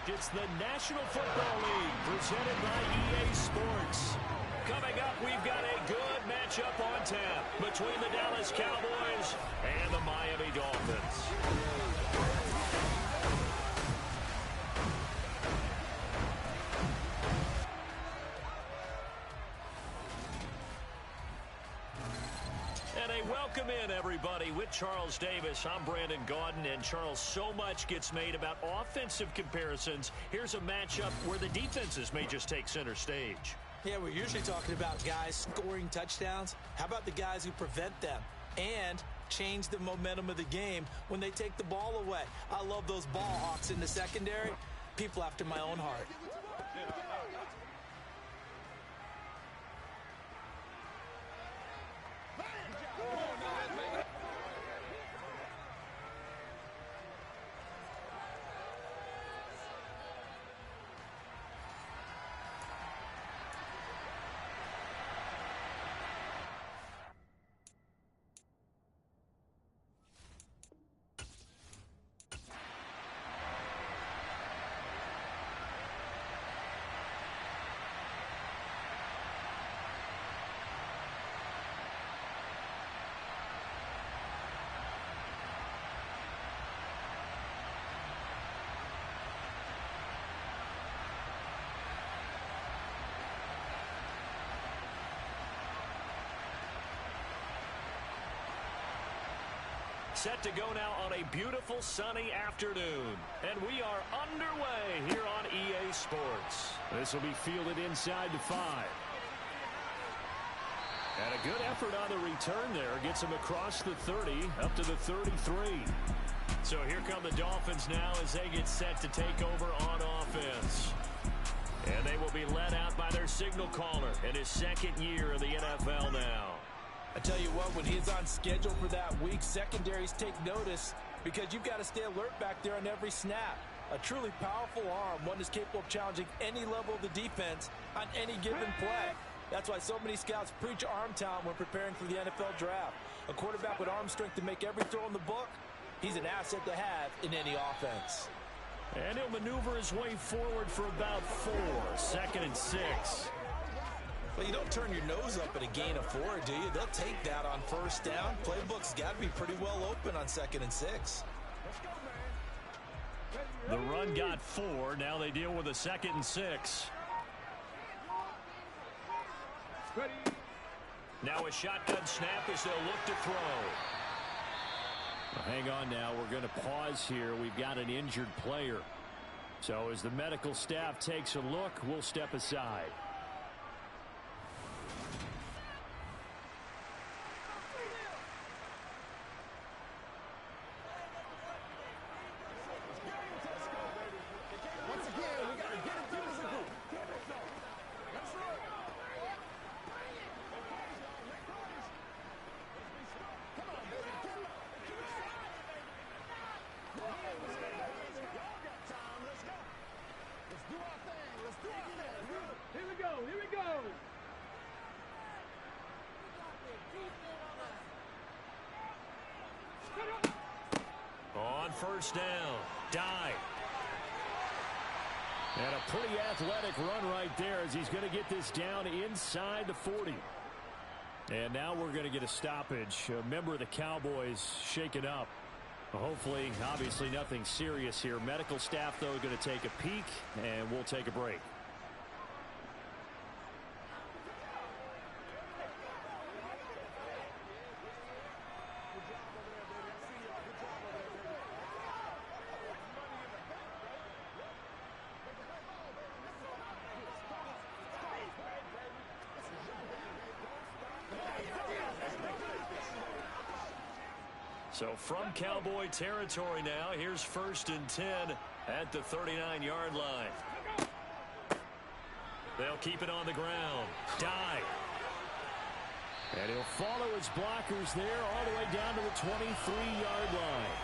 It's the National Football League presented by EA Sports. Coming up, we've got a good matchup on tap between the Dallas Cowboys and the Miami Dolphins. And a welcome in, everybody, with Charles Davis. I'm Brandon Gaudin, and Charles, so much gets made about offensive comparisons. Here's a matchup where the defenses may just take center stage. Yeah, we're usually talking about guys scoring touchdowns. How about the guys who prevent them and change the momentum of the game when they take the ball away? I love those ball hawks in the secondary. People after my own heart. Set to go now on a beautiful sunny afternoon. And we are underway here on EA Sports. This will be fielded inside the 5. And a good effort on the return there. Gets him across the 30, up to the 33. So here come the Dolphins now as they get set to take over on offense. And they will be led out by their signal caller in his second year in the NFL now. I tell you what, when he's on schedule for that week, secondaries take notice because you've got to stay alert back there on every snap. A truly powerful arm, one that's capable of challenging any level of the defense on any given play. That's why so many scouts preach arm talent when preparing for the NFL draft. A quarterback with arm strength to make every throw in the book, he's an asset to have in any offense. And he'll maneuver his way forward for about 4. 2nd and 6. Well, you don't turn your nose up at a gain of 4, do you? They'll take that on first down. Playbook's got to be pretty well open on 2nd and 6. The run got 4. Now they deal with a 2nd and 6. Now a shotgun snap as they'll look to throw. Well, hang on now. We're going to pause here. We've got an injured player. So as the medical staff takes a look, we'll step aside. On first down, dive. And a pretty athletic run right there as he's going to get this down inside the 40. And now we're going to get a stoppage. A member of the Cowboys shaken up. Hopefully, obviously nothing serious here. Medical staff, though, going to take a peek, and we'll take a break. So from Cowboy territory now, here's 1st and 10 at the 39-yard line. They'll keep it on the ground. Dive. And he'll follow his blockers there all the way down to the 23-yard line.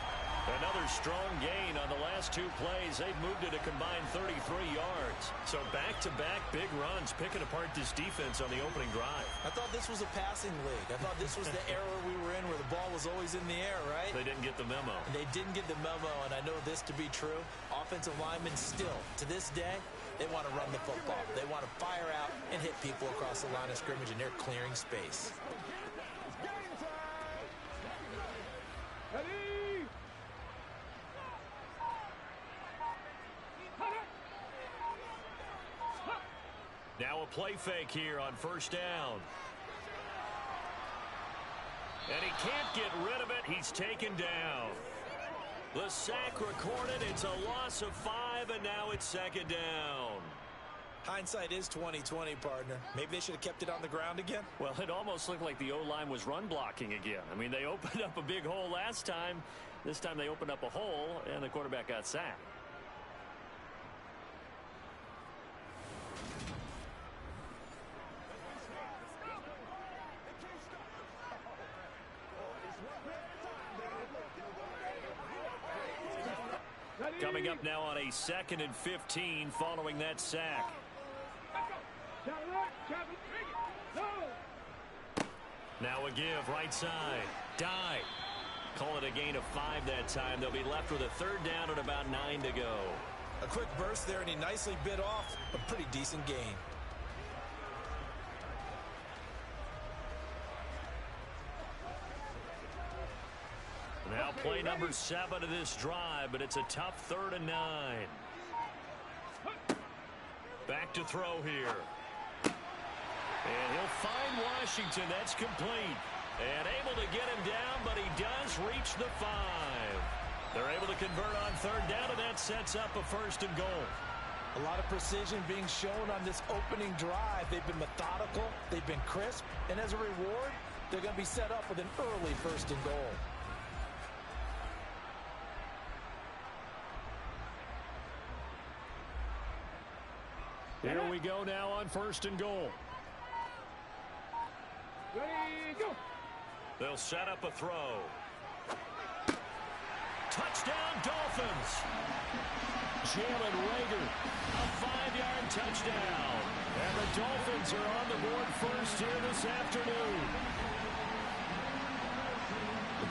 Another strong gain on the last 2 plays. They've moved it a combined 33 yards. So back-to-back big runs, picking apart this defense on the opening drive. I thought this was a passing league. I thought this was the era we were in where the ball was always in the air, right? They didn't get the memo. They didn't get the memo, and I know this to be true. Offensive linemen still, to this day, they want to run the football. They want to fire out and hit people across the line of scrimmage, and they're clearing space. Now a play fake here on first down. And he can't get rid of it. He's taken down. The sack recorded. It's a loss of 5, and now it's second down. Hindsight is 20/20, partner. Maybe they should have kept it on the ground again. Well, it almost looked like the O-line was run blocking again. I mean, they opened up a big hole last time. This time they opened up a hole, and the quarterback got sacked. Coming up now on a 2nd and 15 following that sack. Now a give right side. Dive. Call it a gain of 5 that time. They'll be left with a 3rd down and about 9 to go. A quick burst there, and he nicely bit off a pretty decent gain. Now play number 7 of this drive, but it's a tough 3rd and 9. Back to throw here. And he'll find Washington. That's complete. And able to get him down, but he does reach the 5. They're able to convert on 3rd down, and that sets up a 1st and goal. A lot of precision being shown on this opening drive. They've been methodical. They've been crisp. And as a reward, they're going to be set up with an early 1st and goal. Here we go now on 1st and goal. Ready, go. They'll set up a throw. Touchdown, Dolphins. Jalen Reagor, a 5-yard touchdown. And the Dolphins are on the board first here this afternoon.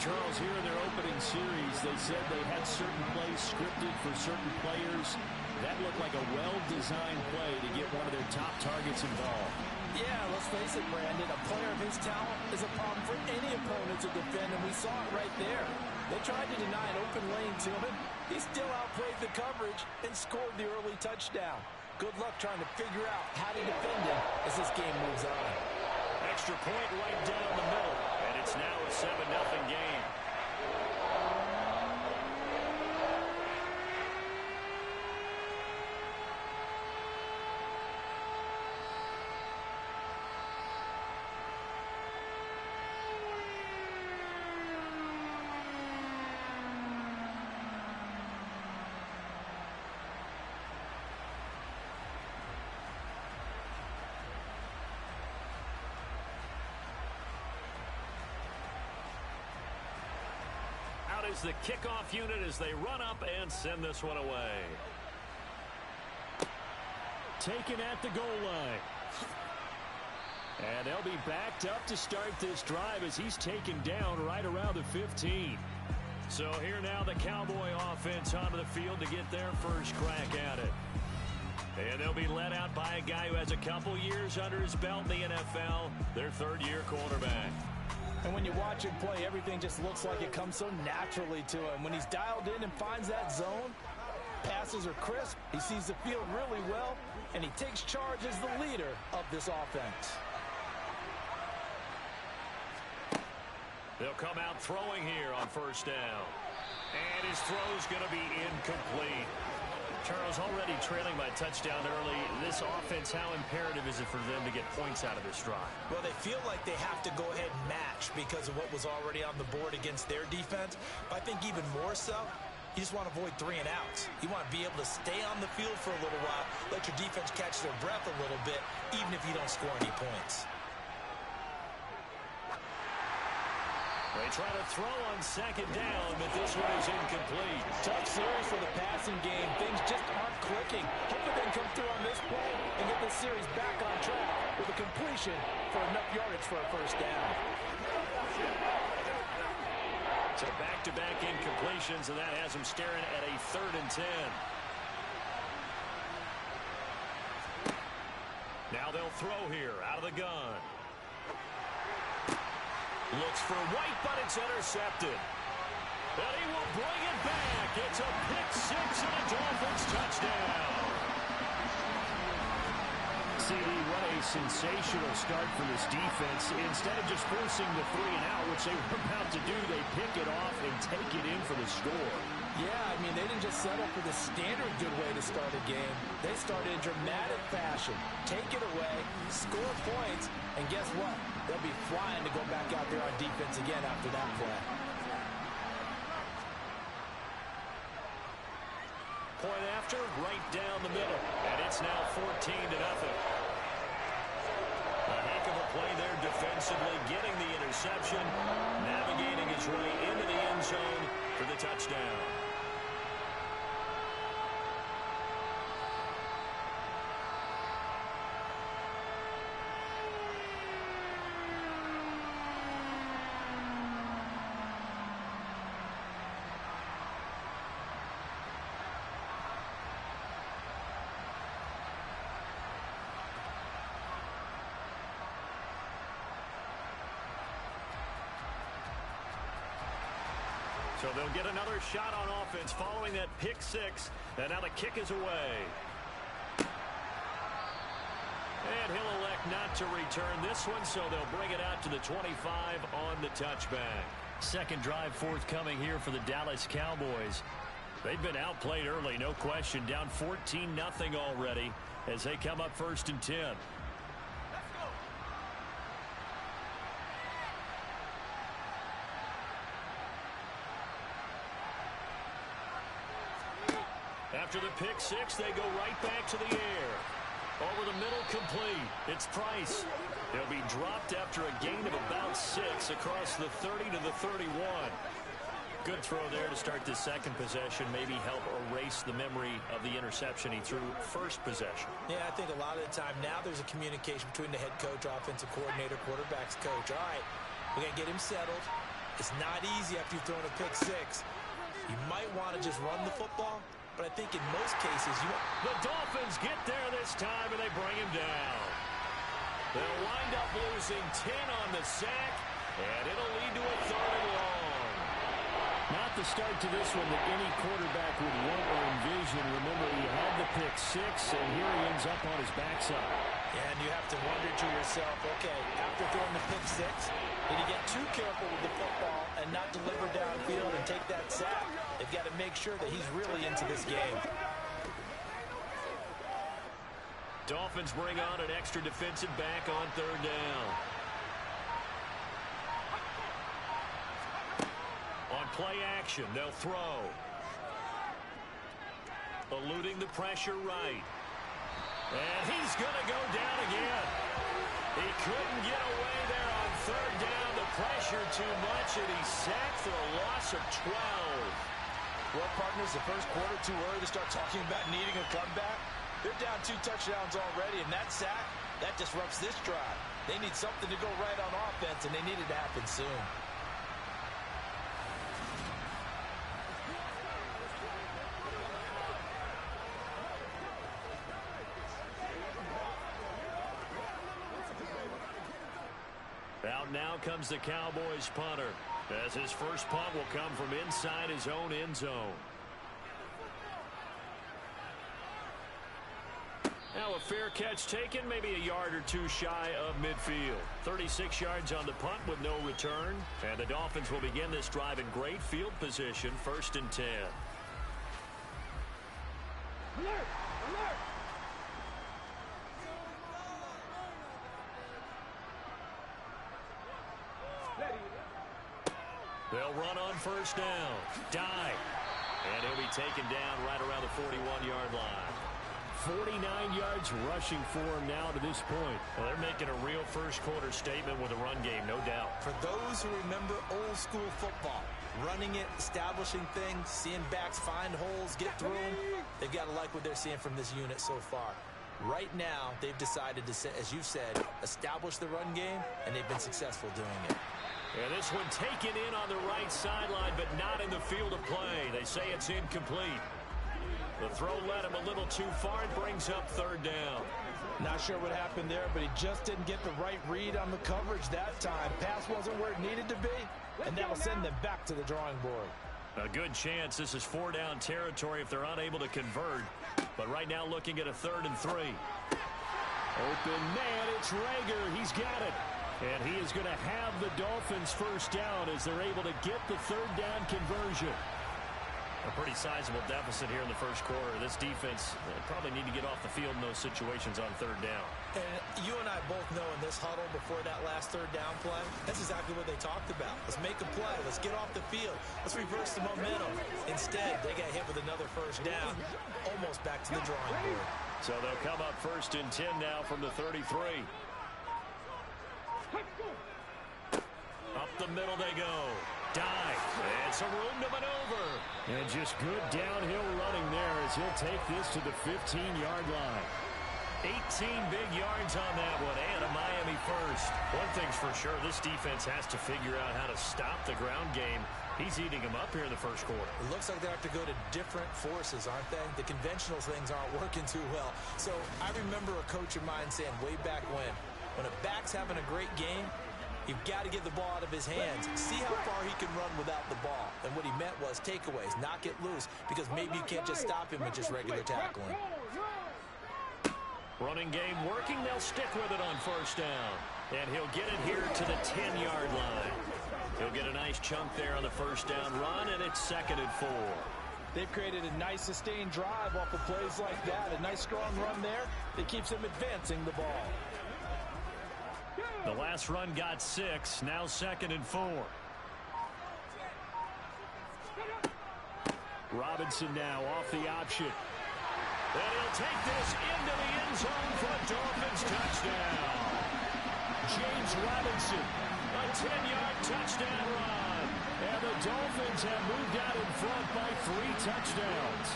Charles, here in their opening series, they said they had certain plays scripted for certain players. That looked like a well-designed play to get one of their top targets involved. Yeah, let's face it, Brandon. A player of his talent is a problem for any opponent to defend, and we saw it right there. They tried to deny an open lane to him. He still outplayed the coverage and scored the early touchdown. Good luck trying to figure out how to defend him as this game moves on. Extra point right down the middle, and it's now a 7-0 game. Is the kickoff unit as they run up and send this one away. Taken at the goal line. And they'll be backed up to start this drive as he's taken down right around the 15. So here now the Cowboy offense onto the field to get their first crack at it. And they'll be led out by a guy who has a couple years under his belt in the NFL, their 3rd-year quarterback. And when you watch him play, everything just looks like it comes so naturally to him. When he's dialed in and finds that zone, passes are crisp, he sees the field really well, and he takes charge as the leader of this offense. They'll come out throwing here on 1st down. And his throw's going to be incomplete. Charles, already trailing by touchdown early. This offense, how imperative is it for them to get points out of this drive? Well, they feel like they have to go ahead and match because of what was already on the board against their defense. But I think even more so, you just want to avoid 3 and outs. You want to be able to stay on the field for a little while, let your defense catch their breath a little bit, even if you don't score any points. They try to throw on second down, but this one is incomplete. Tough series for the passing game. Things just aren't clicking. Hopefully they can come through on this play and get this series back on track with a completion for enough yardage for a first down. So back-to-back incompletions, and that has them staring at a 3rd and 10. Now they'll throw here out of the gun. Looks for White, but it's intercepted. And he will bring it back. It's a pick-6 and a Dolphins touchdown. CD, what a sensational start for this defense. Instead of just forcing the 3-and-out, which they were about to do, they pick it off and take it in for the score. Yeah, I mean, they didn't just settle for the standard good way to start a game. They started in dramatic fashion. Take it away, score points, and guess what? They'll be flying to go back out there on defense again after that play. Point after, right down the middle. And it's now 14-0. A heck of a play there defensively, getting the interception, navigating his way into the end zone for the touchdown. So they'll get another shot on offense following that pick-6. And now the kick is away. And he'll elect not to return this one, so they'll bring it out to the 25 on the touchback. Second drive forthcoming here for the Dallas Cowboys. They've been outplayed early, no question. Down 14-0 already as they come up 1st and 10. After the pick-6, they go right back to the air. Over the middle, complete. It's Price. He'll be dropped after a gain of about 6 across the 30 to the 31. Good throw there to start the second possession. Maybe help erase the memory of the interception he threw first possession. Yeah, I think a lot of the time now there's a communication between the head coach, offensive coordinator, quarterback's coach. All right, we're going to get him settled. It's not easy after you've thrown a pick-6. You might want to just run the football. But I think in most cases, the Dolphins get there this time, and they bring him down. They'll wind up losing 10 on the sack, and it'll lead to a 3rd and long. Not the start to this one that any quarterback would want or envision. Remember, he had the pick-6, and here he ends up on his backside. And you have to wonder to yourself, okay, after throwing the pick-6, did he get too careful with the football and not deliver downfield and take that sack? They've got to make sure that he's really into this game. Dolphins bring on an extra defensive back on 3rd down. On play action, they'll throw. Eluding the pressure right. And he's going to go down again. He couldn't get away there on 3rd down. The pressure too much, and he's sacked for a loss of 12. Well, partners, the first quarter too early to start talking about needing a comeback. They're down 2 touchdowns already, and that sack, that disrupts this drive. They need something to go right on offense, and they need it to happen soon. Out now comes the Cowboys punter, as his first punt will come from inside his own end zone. Now a fair catch taken, maybe a yard or 2 shy of midfield. 36 yards on the punt with no return. And the Dolphins will begin this drive in great field position, 1st and 10. Alert! Alert! They'll run on 1st down. Dive. And he'll be taken down right around the 41-yard line. 49 yards rushing for him now to this point. Well, they're making a real first-quarter statement with a run game, no doubt. For those who remember old-school football, running it, establishing things, seeing backs find holes, get through them, they've got to like what they're seeing from this unit so far. Right now, they've decided to, as you've said, establish the run game, and they've been successful doing it. And this one taken in on the right sideline, but not in the field of play. They say it's incomplete. The throw led him a little too far and brings up third down. Not sure what happened there, but he just didn't get the right read on the coverage that time. Pass wasn't where it needed to be, and that'll send them back to the drawing board. A good chance this is 4-down territory if they're unable to convert. But right now looking at a 3rd and 3. Open man, it's Rager. He's got it. And he is going to have the Dolphins first down as they're able to get the 3rd down conversion. A pretty sizable deficit here in the first quarter. This defense probably need to get off the field in those situations on 3rd down. And you and I both know in this huddle before that last 3rd down play, that's exactly what they talked about. Let's make a play. Let's get off the field. Let's reverse the momentum. Instead, they got hit with another first down, almost back to the drawing board. So they'll come up 1st and 10 now from the 33. Up the middle they go. Dive. And some room to maneuver. And just good downhill running there as he'll take this to the 15-yard line. 18 big yards on that one, and a Miami first. One thing's for sure, this defense has to figure out how to stop the ground game. He's eating them up here in the first quarter. It looks like they have to go to different forces, aren't they? The conventional things aren't working too well. So I remember a coach of mine saying way back when a back's having a great game, you've got to get the ball out of his hands. See how far he can run without the ball. And what he meant was takeaways, knock it loose, because maybe you can't just stop him with just regular tackling. Running game working. They'll stick with it on 1st down. And he'll get it here to the 10-yard line. He'll get a nice chunk there on the 1st down run, and it's 2nd and 4. They've created a nice sustained drive off of plays like that. A nice strong run there that keeps them advancing the ball. The last run got 6. Now 2nd and 4. Robinson now off the option. And he'll take this into the end zone for a Dolphins touchdown. James Robinson, a 10-yard touchdown run. And the Dolphins have moved out in front by 3 touchdowns.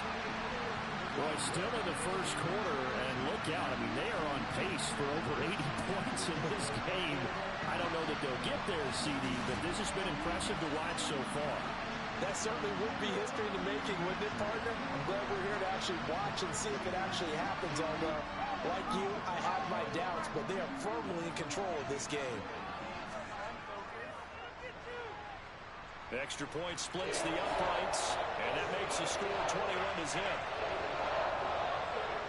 Boy, still in the first quarter, and look out. I mean, they are on pace for over 80 points in this game. I don't know that they'll get there, CD, but this has been impressive to watch so far. That certainly would be history in the making, wouldn't it, partner? I'm glad we're here to actually watch and see if it actually happens. Although, like you, I have my doubts, but they are firmly in control of this game. The extra point splits the uprights, and that makes the score 21-0.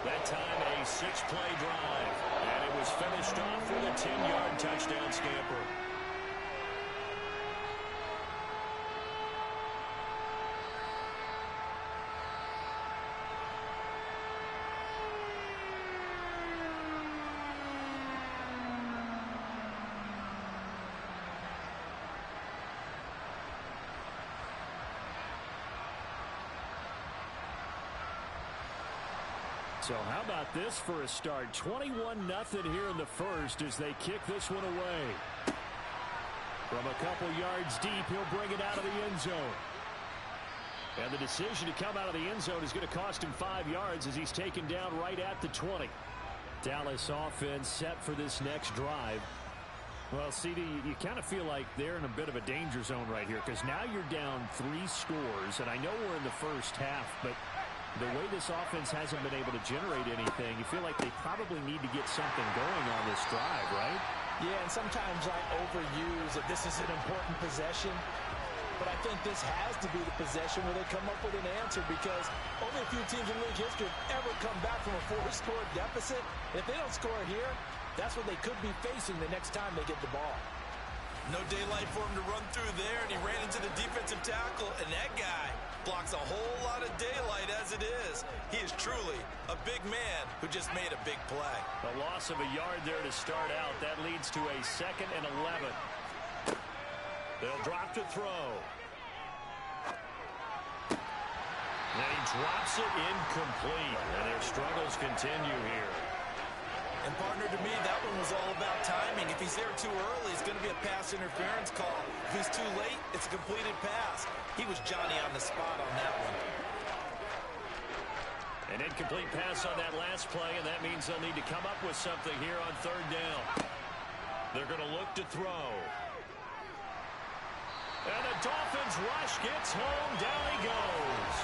That time, a 6-play drive, and it was finished off with a 10-yard touchdown scamper. So how about this for a start? 21-0 here in the first as they kick this one away. From a couple yards deep, he'll bring it out of the end zone. And the decision to come out of the end zone is going to cost him 5 yards as he's taken down right at the 20. Dallas offense set for this next drive. Well, CD, you kind of feel like they're in a bit of a danger zone right here because now you're down 3 scores, and I know we're in the first half, but the way this offense hasn't been able to generate anything, you feel like they probably need to get something going on this drive, right? Yeah, and sometimes I overuse that this is an important possession. But I think this has to be the possession where they come up with an answer because only a few teams in league history have ever come back from a 4-score deficit. And if they don't score here, that's what they could be facing the next time they get the ball. No daylight for him to run through there, and he ran into the defensive tackle, and that guy blocks a whole lot of daylight as it is. He is truly a big man who just made a big play. A loss of a yard there to start out. That leads to a 2nd and 11. They'll drop to throw. And he drops it incomplete. And their struggles continue here. And partner, to me, that one was all about timing. If he's there too early, it's going to be a pass interference call. If he's too late, it's a completed pass. He was Johnny on the spot on that one. An incomplete pass on that last play, and that means they'll need to come up with something here on third down. They're going to look to throw. And the Dolphins rush gets home. Down he goes.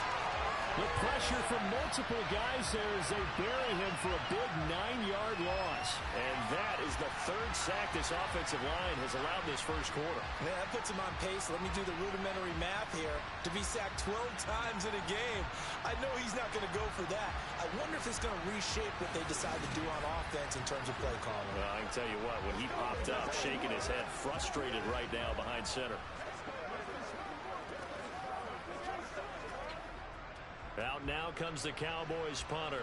The pressure from multiple guys there as they bury him for a big 9-yard loss. And that is the third sack this offensive line has allowed this first quarter. Yeah, that puts him on pace. Let me do the rudimentary math here. To be sacked 12 times in a game, I know he's not going to go for that. I wonder if it's going to reshape what they decide to do on offense in terms of play calling. Well, I can tell you what, when he popped up, shaking his head, frustrated right now behind center. Out now comes the Cowboys punter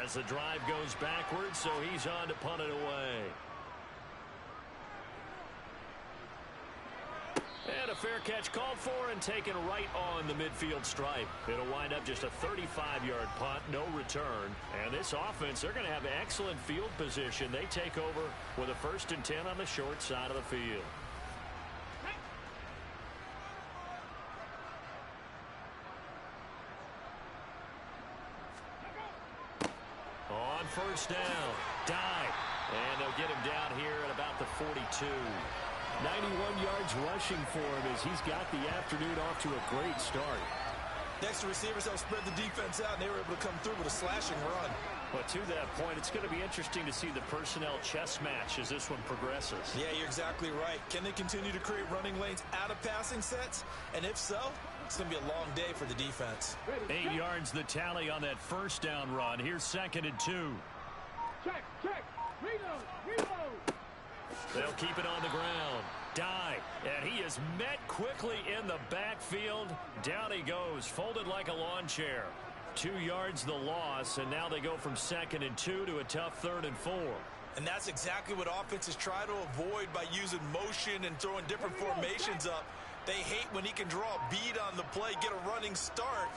as the drive goes backwards, so he's on to punt it away. And a fair catch called for and taken right on the midfield stripe. It'll wind up just a 35-yard punt, no return. And this offense, they're going to have excellent field position. They take over with a 1st and 10 on the short side of the field. On first down, dive, and they'll get him down here at about the 42. 91 yards rushing for him as he's got the afternoon off to a great start. Next to receivers, they'll spread the defense out, and they were able to come through with a slashing run. But to that point, it's going to be interesting to see the personnel chess match as this one progresses. Yeah, you're exactly right. Can they continue to create running lanes out of passing sets? And if so, it's going to be a long day for the defense. 8 yards the tally on that first down run. Here's 2nd and 2. Check. Reload. They'll keep it on the ground. Dive, and he is met quickly in the backfield. Down he goes, folded like a lawn chair. 2 yards the loss, and now they go from 2nd and 2 to a tough 3rd and 4. And that's exactly what offenses try to avoid by using motion and throwing different formations up. They hate when he can draw a bead on the play, get a running start,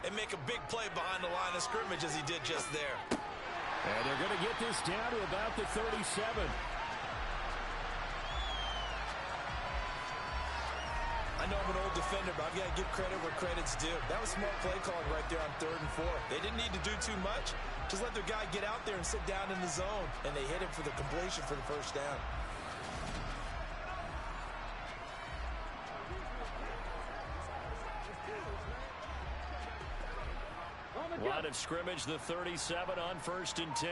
and make a big play behind the line of scrimmage as he did just there. And they're going to get this down to about the 37. I know I'm an old defender, but I've got to give credit where credit's due. That was smart play calling right there on 3rd and 4. They didn't need to do too much. Just let their guy get out there and sit down in the zone. And they hit him for the completion for the first down. Line of scrimmage, the 37 on 1st and 10.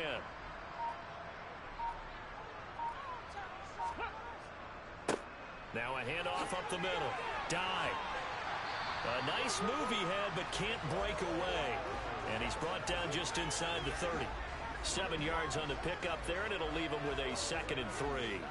Now a handoff up the middle. Dive. A nice move he had, but can't break away. And he's brought down just inside the 30. 7 yards on the pickup there, and it'll leave him with a 2nd and 3.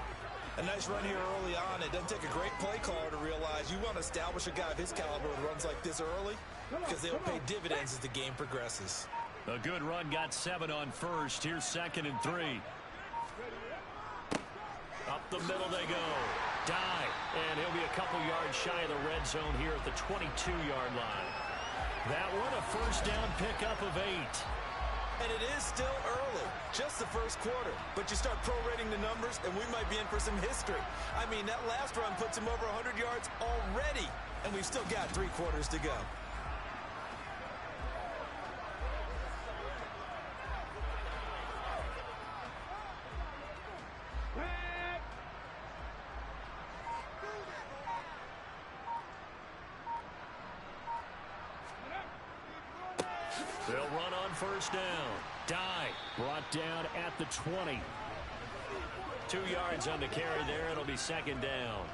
A nice run here early on. It doesn't take a great play caller to realize you want to establish a guy of his caliber with runs like this early because they'll pay dividends as the game progresses. A good run, got 7 on 1st. Here's 2nd and 3. Up the middle they go. Dive, and he'll be a couple yards shy of the red zone here at the 22-yard line. That one a first down pickup of 8. And it is still early, just the first quarter. But you start prorating the numbers, and we might be in for some history. I mean, that last run puts him over 100 yards already, and we've still got 3 quarters to go. They'll run on first down. Dive. Brought down at the 20. 2 yards on the carry there. It'll be 2nd down.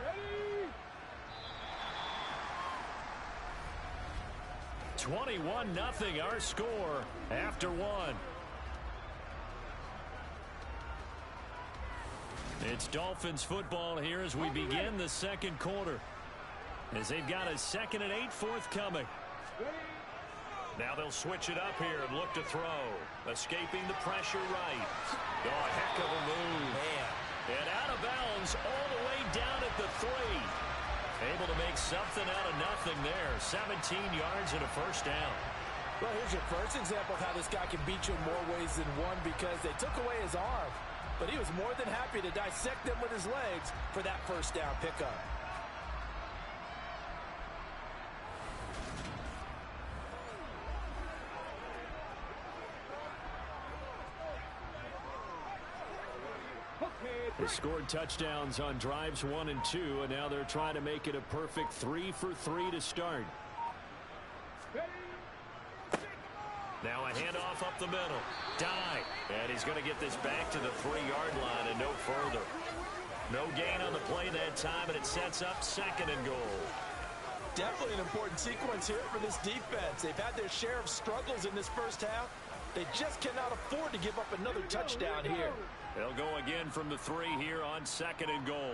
Ready. 21-0 our score after 1. It's Dolphins football here as we begin the second quarter. As they've got a 2nd and 8 forthcoming. Now they'll switch it up here and look to throw. Escaping the pressure right. Oh, a heck of a move. Man. And out of bounds all the way down at the 3. Able to make something out of nothing there. 17 yards and a first down. Well, here's your first example of how this guy can beat you in more ways than one, because they took away his arm. But he was more than happy to dissect them with his legs for that first down pickup. They scored touchdowns on drives 1 and 2, and now they're trying to make it a perfect 3 for 3 to start. Now a handoff up the middle. Dive. And he's going to get this back to the 3-yard line and no further. No gain on the play that time, and it sets up 2nd and goal. Definitely an important sequence here for this defense. They've had their share of struggles in this first half. They just cannot afford to give up another touchdown here. They'll go again from the 3 here on 2nd and goal.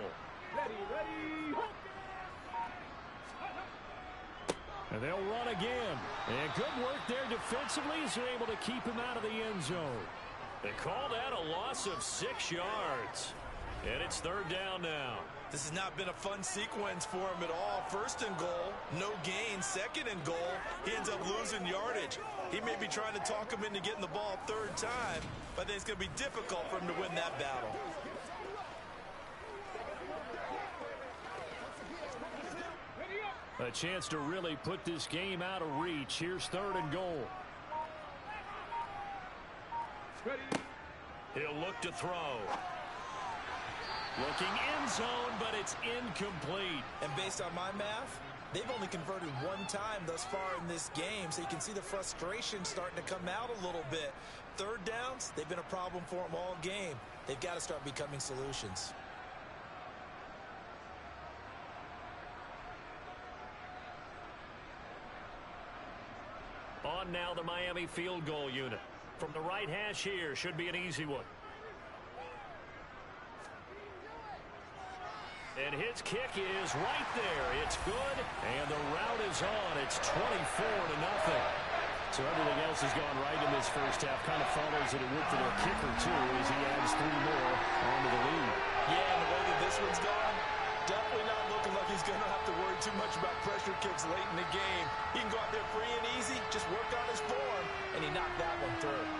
Ready. And they'll run again. And good work there defensively as they're able to keep him out of the end zone. They call that a loss of 6 yards. And it's 3rd down now. This has not been a fun sequence for him at all. 1st and goal, no gain. 2nd and goal, he ends up losing yardage. He may be trying to talk him into getting the ball 3rd time, but I think it's going to be difficult for him to win that battle. A chance to really put this game out of reach. Here's 3rd and goal. He'll look to throw. Looking end zone, but it's incomplete. And based on my math, they've only converted 1 time thus far in this game, so you can see the frustration starting to come out a little bit. 3rd downs, they've been a problem for them all game. They've got to start becoming solutions. On now the Miami field goal unit. From the right hash here, should be an easy one. And his kick is right there. It's good, and the route is on. It's 24-0. So everything else has gone right in this first half. Kind of follows that it would for their kicker, too, as he adds 3 more onto the lead. Yeah, and the way that this one's gone, definitely not looking like he's going to have to worry too much about pressure kicks late in the game. He can go out there free and easy, just work on his form, and he knocked that one through.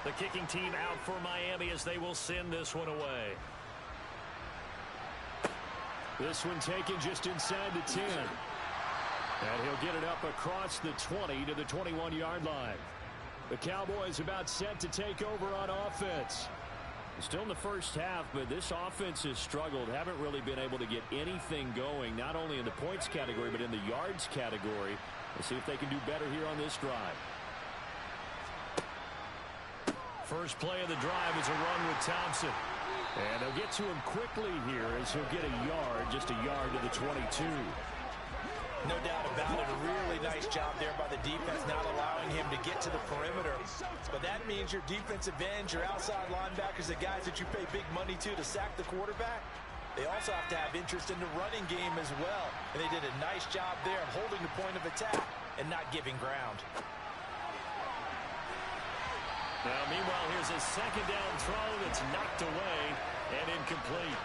The kicking team out for Miami as they will send this one away. This one taken just inside the 10. And he'll get it up across the 20 to the 21-yard line. The Cowboys about set to take over on offense. Still in the first half, but this offense has struggled. Haven't really been able to get anything going, not only in the points category, but in the yards category. Let's see if they can do better here on this drive. First play of the drive is a run with Thompson. And they'll get to him quickly here as he'll get a yard, just a yard to the 22. No doubt about it. A really nice job there by the defense, not allowing him to get to the perimeter. But that means your defensive ends, your outside linebackers, the guys that you pay big money to sack the quarterback, they also have to have interest in the running game as well. And they did a nice job there of holding the point of attack and not giving ground. Now, meanwhile, here's a 2nd down throw that's knocked away and incomplete.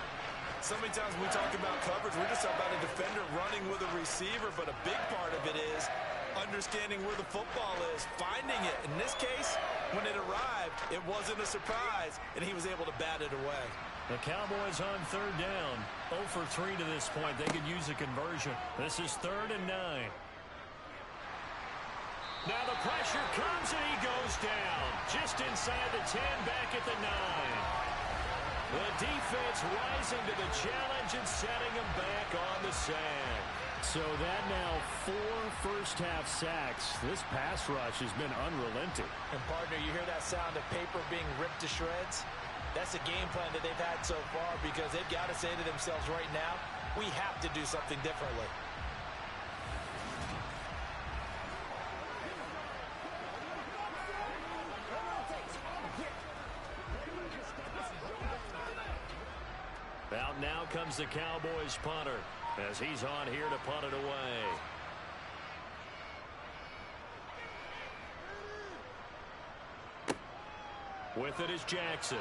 So many times when we talk about coverage, we're just talking about a defender running with a receiver, but a big part of it is understanding where the football is, finding it. In this case, when it arrived, it wasn't a surprise, and he was able to bat it away. The Cowboys on 3rd down. 0 for 3 to this point. They could use a conversion. This is 3rd and 9. Now the pressure comes and he goes down. Just inside the 10, back at the 9. The defense rising to the challenge and setting him back on the sack. So that now 4 first-half sacks. This pass rush has been unrelenting. And, partner, you hear that sound of paper being ripped to shreds? That's a game plan that they've had so far because they've got to say to themselves right now, we have to do something differently. Out now comes the Cowboys punter as he's on here to punt it away. With it is Jackson.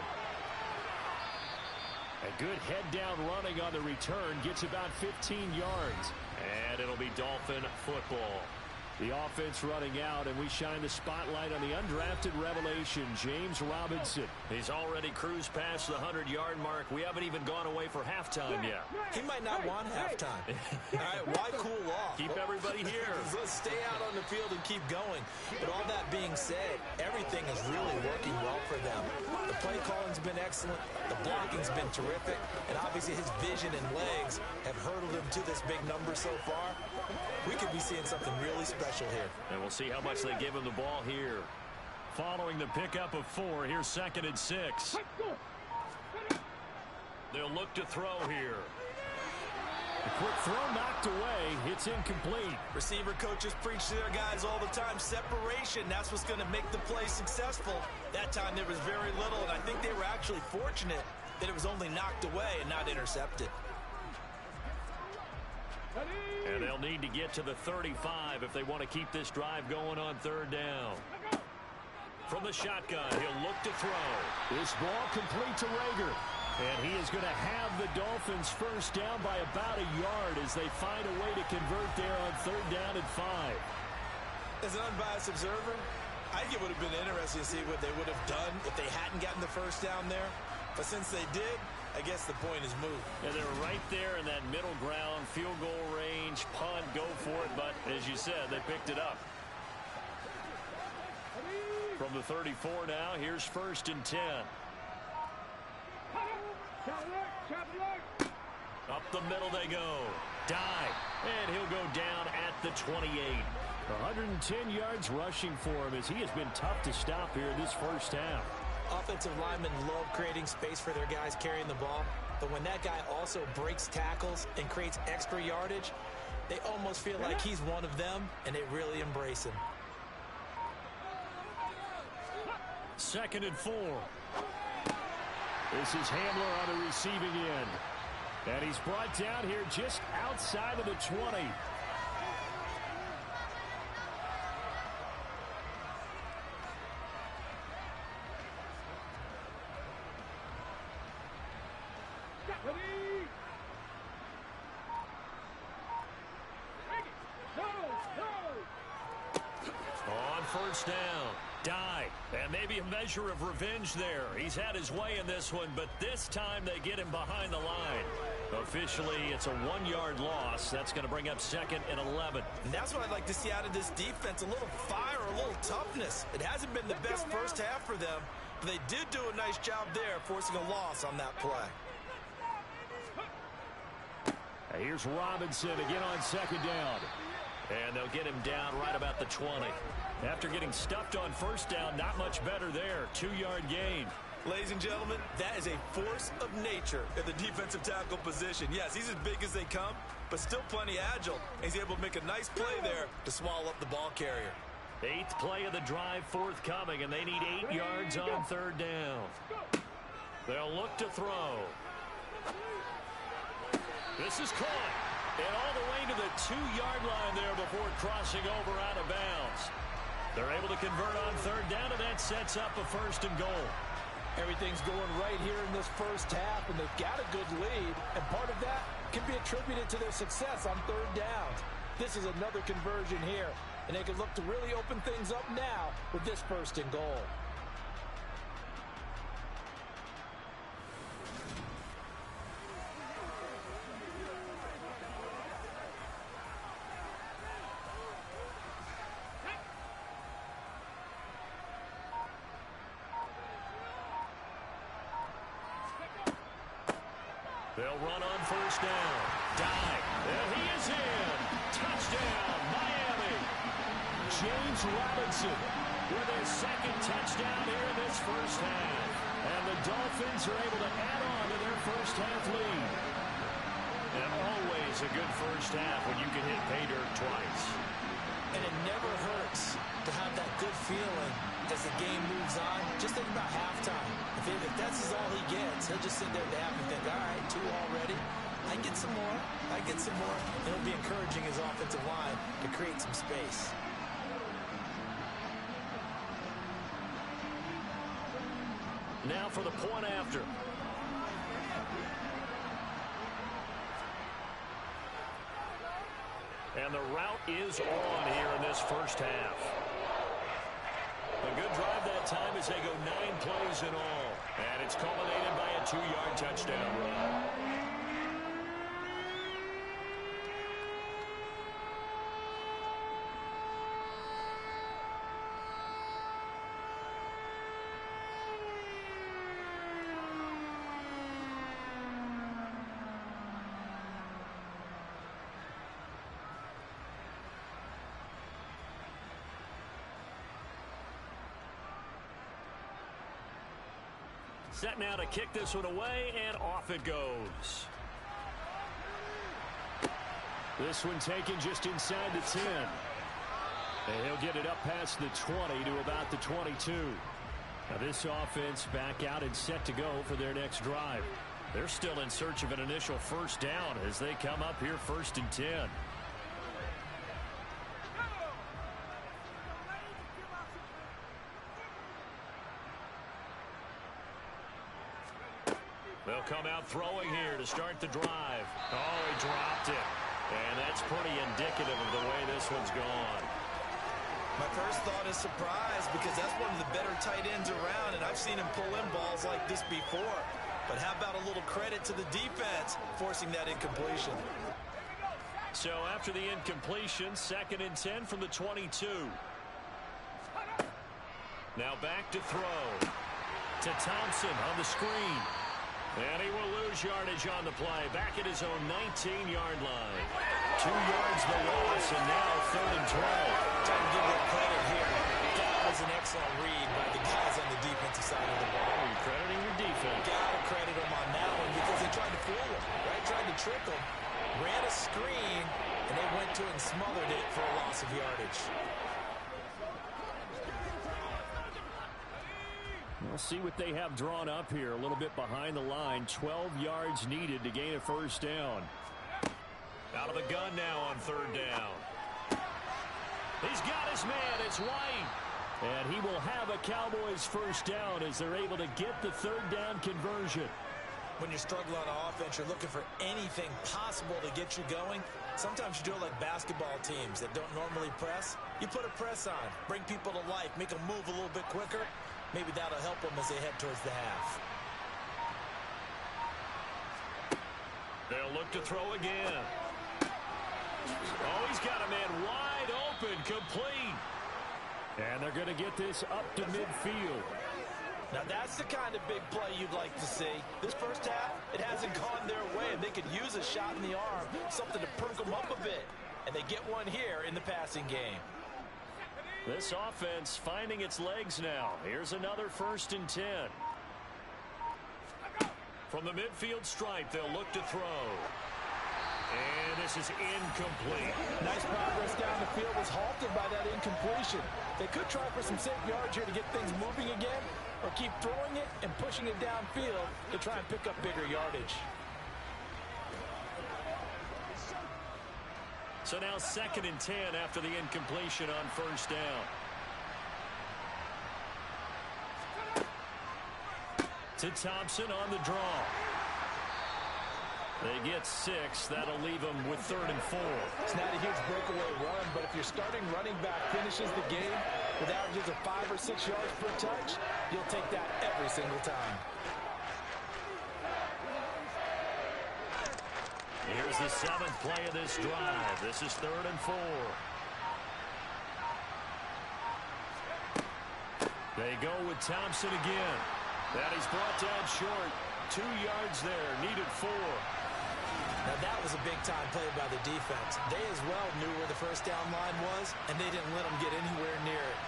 A good head-down running on the return. Gets about 15 yards. And it'll be Dolphin football. The offense running out, and we shine the spotlight on the undrafted revelation, James Robinson. He's already cruised past the 100-yard mark. We haven't even gone away for halftime yet. He might not want halftime. All right, why cool off? Keep everybody here. Let's stay out on the field and keep going. But all that being said, everything is really working well for them. The play calling's been excellent. The blocking's been terrific. And obviously his vision and legs have hurdled him to this big number so far. We could be seeing something really special here. And we'll see how much they give him the ball here. Following the pickup of 4, here's 2nd and 6. They'll look to throw here. A quick throw knocked away. It's incomplete. Receiver coaches preach to their guys all the time. Separation, that's what's going to make the play successful. That time there was very little, and I think they were actually fortunate that it was only knocked away and not intercepted. And they'll need to get to the 35 if they want to keep this drive going on 3rd down. From the shotgun, he'll look to throw. This ball complete to Rager. And he is going to have the Dolphins first down by about a yard as they find a way to convert there on 3rd down and 5. As an unbiased observer, I think it would have been interesting to see what they would have done if they hadn't gotten the first down there. But since they did, I guess the point is moved. And they're right there in that middle ground, field goal range, punt, go for it. But as you said, they picked it up. From the 34 now, here's 1st and 10. Up the middle they go. Dive. And he'll go down at the 28. 110 yards rushing for him as he has been tough to stop here in this first half. Offensive linemen love creating space for their guys carrying the ball. But when that guy also breaks tackles and creates extra yardage, they almost feel like he's one of them, and they really embrace him. 2nd and 4. This is Hamler on the receiving end. And he's brought down here just outside of the 20. On 1st down. Dive. And maybe a measure of revenge there. He's had his way in this one, but this time they get him behind the line. Officially, it's a 1-yard loss. That's going to bring up 2nd and 11. And that's what I'd like to see out of this defense. A little fire, a little toughness. It hasn't been the best first half for them, but they did do a nice job there, forcing a loss on that play. Here's Robinson again on 2nd down. And they'll get him down right about the 20. After getting stuffed on 1st down, not much better there. 2-yard gain. Ladies and gentlemen, that is a force of nature at the defensive tackle position. Yes, he's as big as they come, but still plenty agile. He's able to make a nice play there to swallow up the ball carrier. 8th play of the drive forthcoming, and they need 8 yards on 3rd down. They'll look to throw. This is caught. And all the way to the 2-yard line there before crossing over out of bounds. They're able to convert on 3rd down, and that sets up a 1st and goal. Everything's going right here in this first half, and they've got a good lead, and part of that can be attributed to their success on 3rd downs. This is another conversion here, and they can look to really open things up now with this 1st and goal. They'll run on 1st down. Dive. And he is in. Touchdown, Miami. James Robinson With his 2nd touchdown here in this first half. And the Dolphins are able to add on to their first half lead. And always a good first half when you can hit pay dirt twice. And it never hurts to have that good feeling as the game moves on. Just think about halftime. If that's all he gets, he'll just sit there at the half and think, all right, 2 already. I get some more. I get some more. And it'll be encouraging his offensive line to create some space. Now for the point after. And the route is on here in this first half. A good drive that time as they go 9 plays in all. And it's culminated by a 2-yard touchdown run. Set now to kick this one away, and off it goes. This one taken just inside the 10. And he'll get it up past the 20 to about the 22. Now this offense back out and set to go for their next drive. They're still in search of an initial first down as they come up here 1st and 10. They'll come out throwing here to start the drive. Oh, he dropped it. And that's pretty indicative of the way this one's gone. My first thought is surprise because that's one of the better tight ends around, and I've seen him pull in balls like this before. But how about a little credit to the defense forcing that incompletion? So after the incompletion, 2nd and 10 from the 22. Now back to throw. To Thompson on the screen. And he will lose yardage on the play. Back at his own 19-yard line. 2 yards the loss, and now 3rd and 12. Time to give them credit here. That was an excellent read by the guys on the defensive side of the ball. You're crediting your defense. Gotta credit them on that one because they tried to fool him, right? Tried to trick him. Ran a screen, and they went to it and smothered it for a loss of yardage. We'll see what they have drawn up here. A little bit behind the line. 12 yards needed to gain a first down. Out of the gun now on 3rd down. He's got his man. It's White. And he will have a Cowboys first down as they're able to get the 3rd down conversion. When you're struggling on offense, you're looking for anything possible to get you going. Sometimes you do it like basketball teams that don't normally press. You put a press on, bring people to life, make them move a little bit quicker. Maybe that'll help them as they head towards the half. They'll look to throw again. Oh, he's got a man wide open, complete. And they're going to get this up to midfield. Now that's the kind of big play you'd like to see. This first half, it hasn't gone their way, and they could use a shot in the arm, something to perk them up a bit. And they get one here in the passing game. This offense finding its legs now. Here's another 1st and 10. From the midfield stripe, they'll look to throw. And this is incomplete. Nice progress down the field was halted by that incompletion. They could try for some safe yards here to get things moving again, or keep throwing it and pushing it downfield to try and pick up bigger yardage. So now 2nd and 10 after the incompletion on 1st down. To Thompson on the draw. They get 6. That'll leave them with 3rd and 4. It's not a huge breakaway run, but if your starting running back finishes the game with averages of 5 or 6 yards per touch, you'll take that every single time. Here's the 7th play of this drive. This is 3rd and 4. They go with Thompson again. That he's brought down short. 2 yards there. Needed 4. Now that was a big-time play by the defense. They as well knew where the first down line was, and they didn't let them get anywhere near it.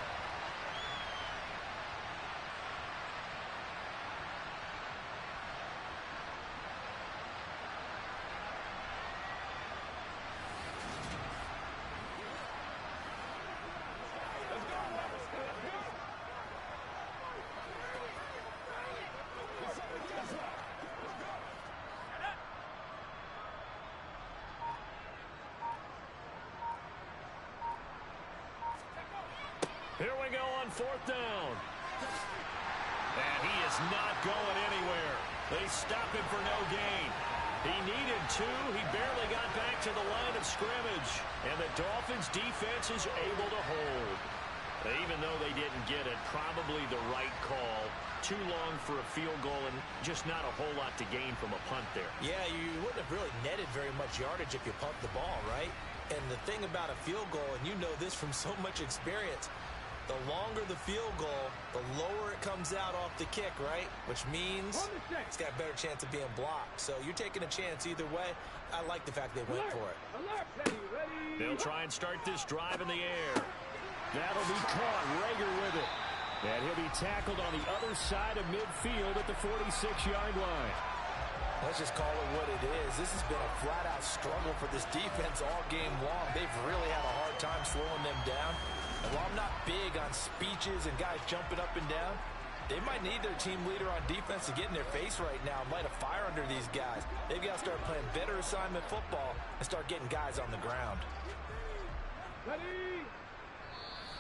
fourth down. And he is not going anywhere. They stop him for no gain. He needed 2. He barely got back to the line of scrimmage. And the Dolphins defense is able to hold. Even though they didn't get it, probably the right call. Too long for a field goal and just not a whole lot to gain from a punt there. Yeah, you wouldn't have really netted very much yardage if you pumped the ball, right? And the thing about a field goal, and you know this from so much experience, the longer the field goal, the lower it comes out off the kick, right? Which means it's got a better chance of being blocked. So you're taking a chance either way. I like the fact they went for it. They'll try and start this drive in the air. That'll be caught. Rager with it. And he'll be tackled on the other side of midfield at the 46-yard line. Let's just call it what it is. This has been a flat-out struggle for this defense all game long. They've really had a hard time slowing them down. And while I'm not big on speeches and guys jumping up and down, they might need their team leader on defense to get in their face right now and light a fire under these guys. They've got to start playing better assignment football and start getting guys on the ground. Ready?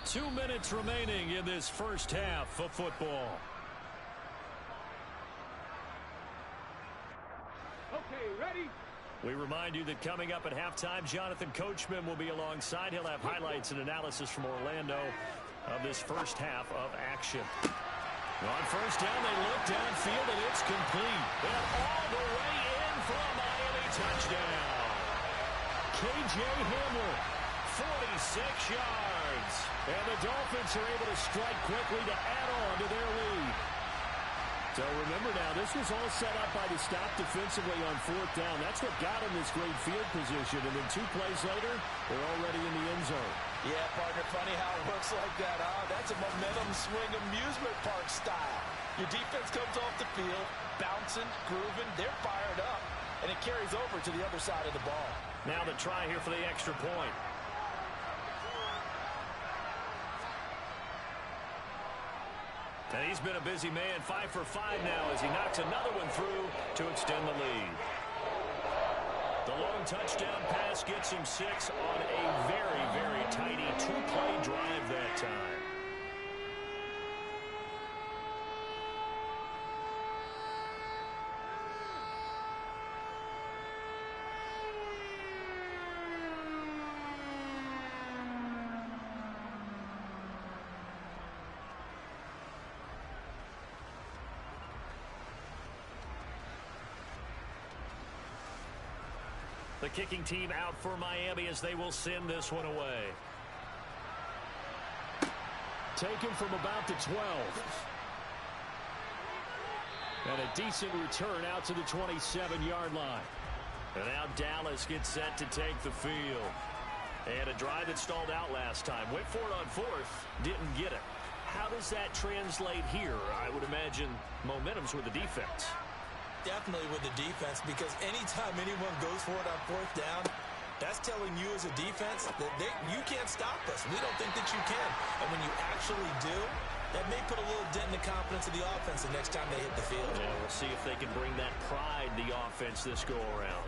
2 minutes remaining in this first half of football. Okay, ready? We remind you that coming up at halftime, Jonathan Coachman will be alongside. He'll have highlights and analysis from Orlando of this first half of action. On first down, they look downfield, and it's complete. And all the way in for a Miami touchdown. K.J. Hamler, 46 yards. And the Dolphins are able to strike quickly to add on to their lead. So remember now, this was all set up by the stop defensively on fourth down. That's what got them this great field position. And then 2 plays later, they're already in the end zone. Yeah, partner, funny how it works like that, huh? That's a momentum swing amusement park style. Your defense comes off the field, bouncing, grooving, they're fired up, and it carries over to the other side of the ball. Now the try here for the extra point. And he's been a busy man, 5 for 5 now as he knocks another one through to extend the lead. The long touchdown pass gets him 6 on a very, very tidy 2-play drive that time. The kicking team out for Miami as they will send this one away. Taken from about the 12. And a decent return out to the 27-yard line. And now Dallas gets set to take the field. And a drive that stalled out last time. Went for it on fourth. Didn't get it. How does that translate here? I would imagine momentum's with the defense. Definitely with the defense, because anytime anyone goes for it on fourth down, that's telling you as a defense that you can't stop us. We don't think that you can. And when you actually do, that may put a little dent in the confidence of the offense the next time they hit the field. Yeah, we'll see if they can bring that pride the offense this go-around.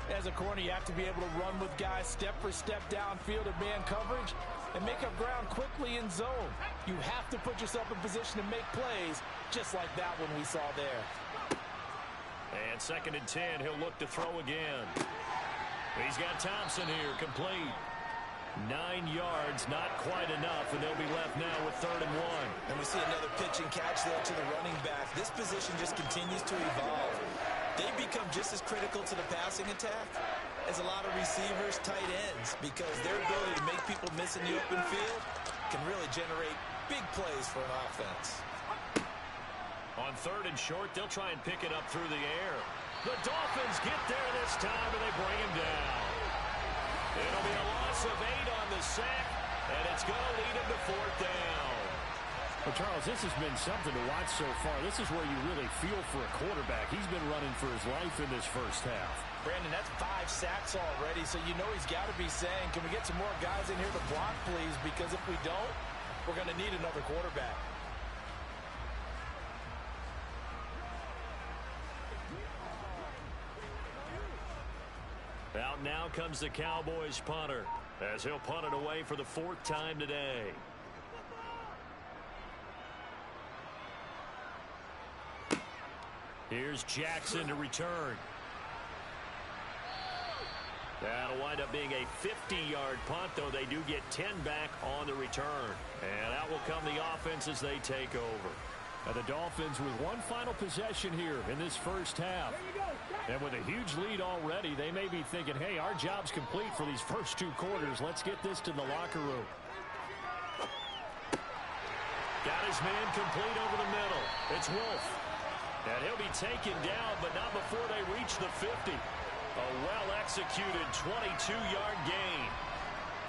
As a corner, you have to be able to run with guys step for step downfield in man coverage and make up ground quickly in zone. You have to put yourself in position to make plays, just like that one we saw there. And 2nd and 10, he'll look to throw again. He's got Thompson here, complete. 9 yards, not quite enough, and they'll be left now with 3rd and 1. And we see another pitch and catch there to the running back. This position just continues to evolve. They become just as critical to the passing attack as a lot of receivers, tight ends, because their ability to make people miss in the open field can really generate big plays for an offense. On 3rd and short, they'll try and pick it up through the air. The Dolphins get there this time, and they bring him down. It'll be a loss of 8 on the sack, and it's going to lead him to 4th down. Well, Charles, this has been something to watch so far. This is where you really feel for a quarterback. He's been running for his life in this first half. Brandon, that's 5 sacks already, so you know he's got to be saying, can we get some more guys in here to block, please? Because if we don't, we're going to need another quarterback. Out now comes the Cowboys punter as he'll punt it away for the 4th time today. Here's Jackson to return. That'll wind up being a 50-yard punt, though they do get 10 back on the return. And out will come the offense as they take over. Now the Dolphins with one final possession here in this first half. And with a huge lead already, they may be thinking, hey, our job's complete for these first 2 quarters. Let's get this to the locker room. Got his man complete over the middle. It's Wolf. And he'll be taken down, but not before they reach the 50. A well-executed 22-yard gain.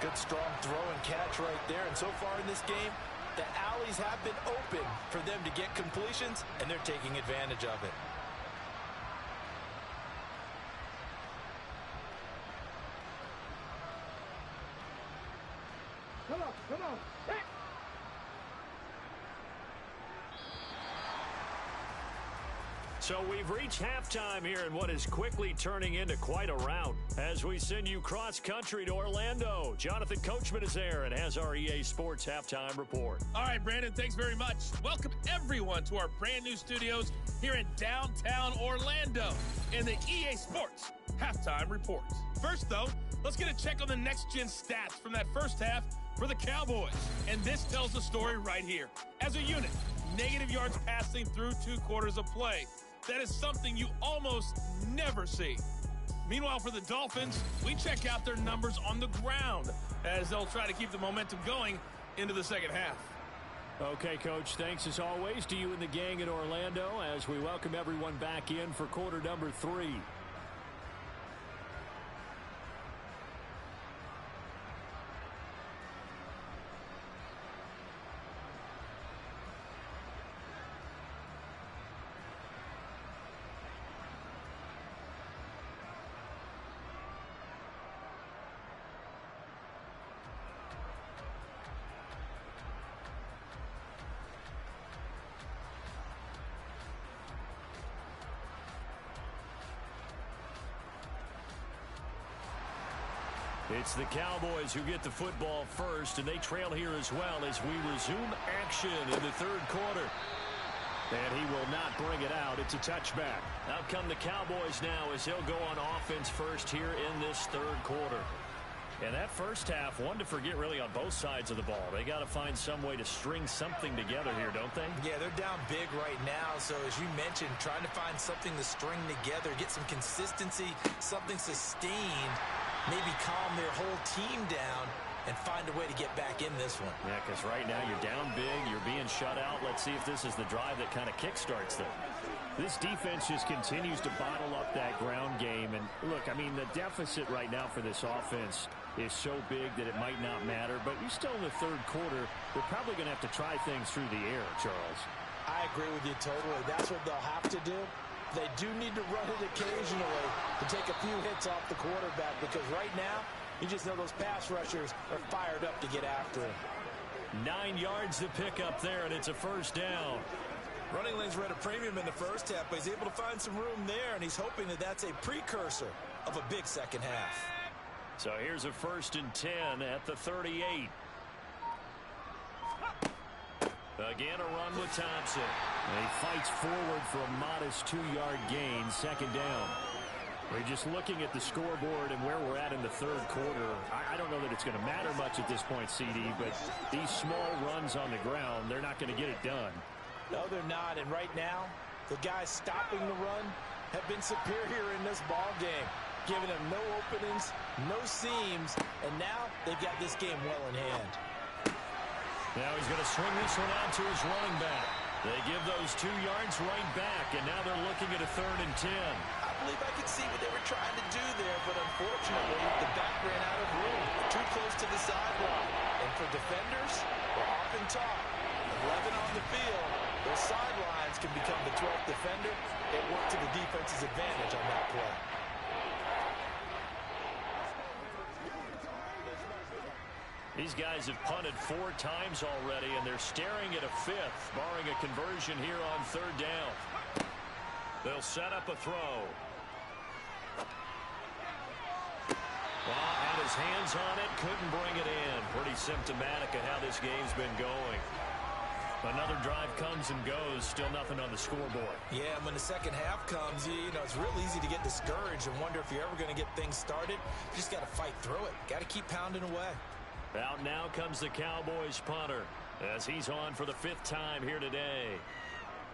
Good strong throw and catch right there. And so far in this game, the alleys have been open for them to get completions, and they're taking advantage of it. Come on, come on. Hey. So we've reached halftime here in what is quickly turning into quite a rout as we send you cross-country to Orlando. Jonathan Coachman is there and has our EA Sports Halftime Report. All right, Brandon, thanks very much. Welcome, everyone, to our brand-new studios here in downtown Orlando in the EA Sports Halftime Report. First, though, let's get a check on the next-gen stats from that first half for the Cowboys. And this tells the story right here. As a unit, negative yards passing through 2 quarters of play. That is something you almost never see. Meanwhile, for the Dolphins, we check out their numbers on the ground as they'll try to keep the momentum going into the second half. Okay, Coach, thanks as always to you and the gang in Orlando as we welcome everyone back in for quarter number 3. It's the Cowboys who get the football first, and they trail here as well as we resume action in the 3rd quarter. And he will not bring it out. It's a touchback. Out come the Cowboys now as he'll go on offense first here in this 3rd quarter. And that first half, one to forget really on both sides of the ball. They got to find some way to string something together here, don't they? Yeah, they're down big right now. So as you mentioned, trying to find something to string together, get some consistency, something sustained, maybe calm their whole team down and find a way to get back in this one. Yeah, because right now you're down big, you're being shut out. Let's see if this is the drive that kind of kickstarts them. This defense just continues to bottle up that ground game. And look, I mean, the deficit right now for this offense is so big that it might not matter. But you're still in the 3rd quarter. They're probably going to have to try things through the air, Charles. I agree with you totally. That's what they'll have to do. They do need to run it occasionally to take a few hits off the quarterback, because right now, you just know those pass rushers are fired up to get after him. 9 yards to pick up there, and it's a first down. Running lanes were at a premium in the first half, but he's able to find some room there, and he's hoping that that's a precursor of a big second half. So here's a 1st and 10 at the 38. Again, a run with Thompson. And he fights forward for a modest 2-yard gain, 2nd down. We're just looking at the scoreboard and where we're at in the 3rd quarter. I don't know that it's going to matter much at this point, CD, but these small runs on the ground, they're not going to get it done. No, they're not. And right now, the guys stopping the run have been superior in this ball game, giving them no openings, no seams, and now they've got this game well in hand. Now he's going to swing this one out to his running back. They give those 2 yards right back, and now they're looking at a 3rd and 10. I believe I could see what they were trying to do there, but unfortunately, the back ran out of room, too close to the sideline. And for defenders, we're often taught, 11 on the field, those sidelines can become the 12th defender. It worked to the defense's advantage on that play. These guys have punted 4 times already, and they're staring at a 5th, barring a conversion here on 3rd down. They'll set up a throw. Well, had his hands on it, couldn't bring it in. Pretty symptomatic of how this game's been going. Another drive comes and goes. Still nothing on the scoreboard. Yeah, and when the second half comes, you know, it's real easy to get discouraged and wonder if you're ever going to get things started. You just got to fight through it. Got to keep pounding away. Out now comes the Cowboys punter as he's on for the 5th time here today.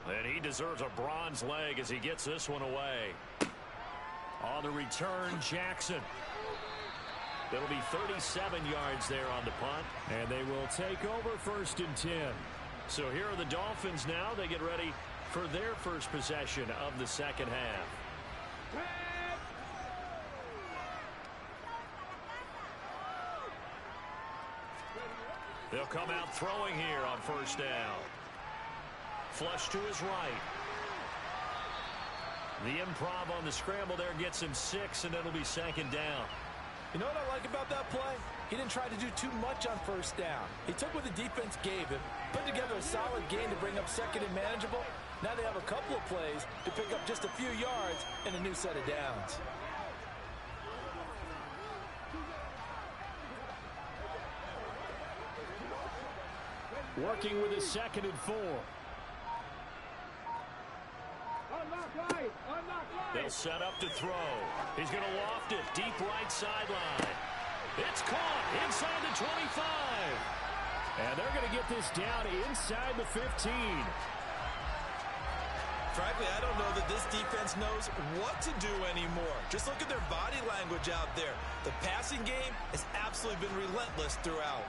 And he deserves a bronze leg as he gets this one away. On the return, Jackson. It'll be 37 yards there on the punt. And they will take over 1st and 10. So here are the Dolphins now. They get ready for their first possession of the second half. They'll come out throwing here on 1st down. Flush to his right. The improv on the scramble there gets him 6, and it'll be 2nd down. You know what I like about that play? He didn't try to do too much on 1st down. He took what the defense gave him, put together a solid gain to bring up 2nd and manageable. Now they have a couple of plays to pick up just a few yards and a new set of downs. Working with his 2nd and 4. They'll set up to throw. He's going to loft it deep right sideline. It's caught inside the 25. And they're going to get this down inside the 15. Frankly, I don't know that this defense knows what to do anymore. Just look at their body language out there. The passing game has absolutely been relentless throughout.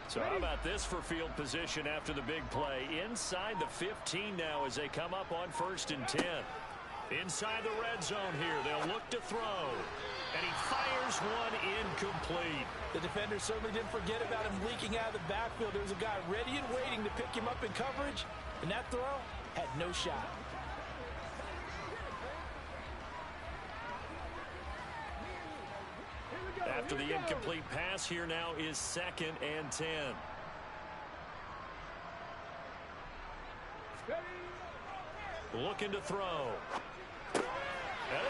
So how about this for field position after the big play? Inside the 15 now as they come up on 1st and 10. Inside the red zone here. They'll look to throw. And he fires one incomplete. The defender certainly didn't forget about him leaking out of the backfield. There was a guy ready and waiting to pick him up in coverage. And that throw had no shot. After the incomplete pass, here now is 2nd and 10. Looking to throw. And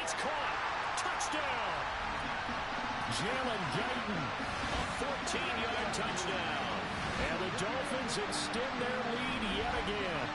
it's caught. Touchdown. Jalen Guyton, A 14-yard touchdown. and the Dolphins extend their lead yet again.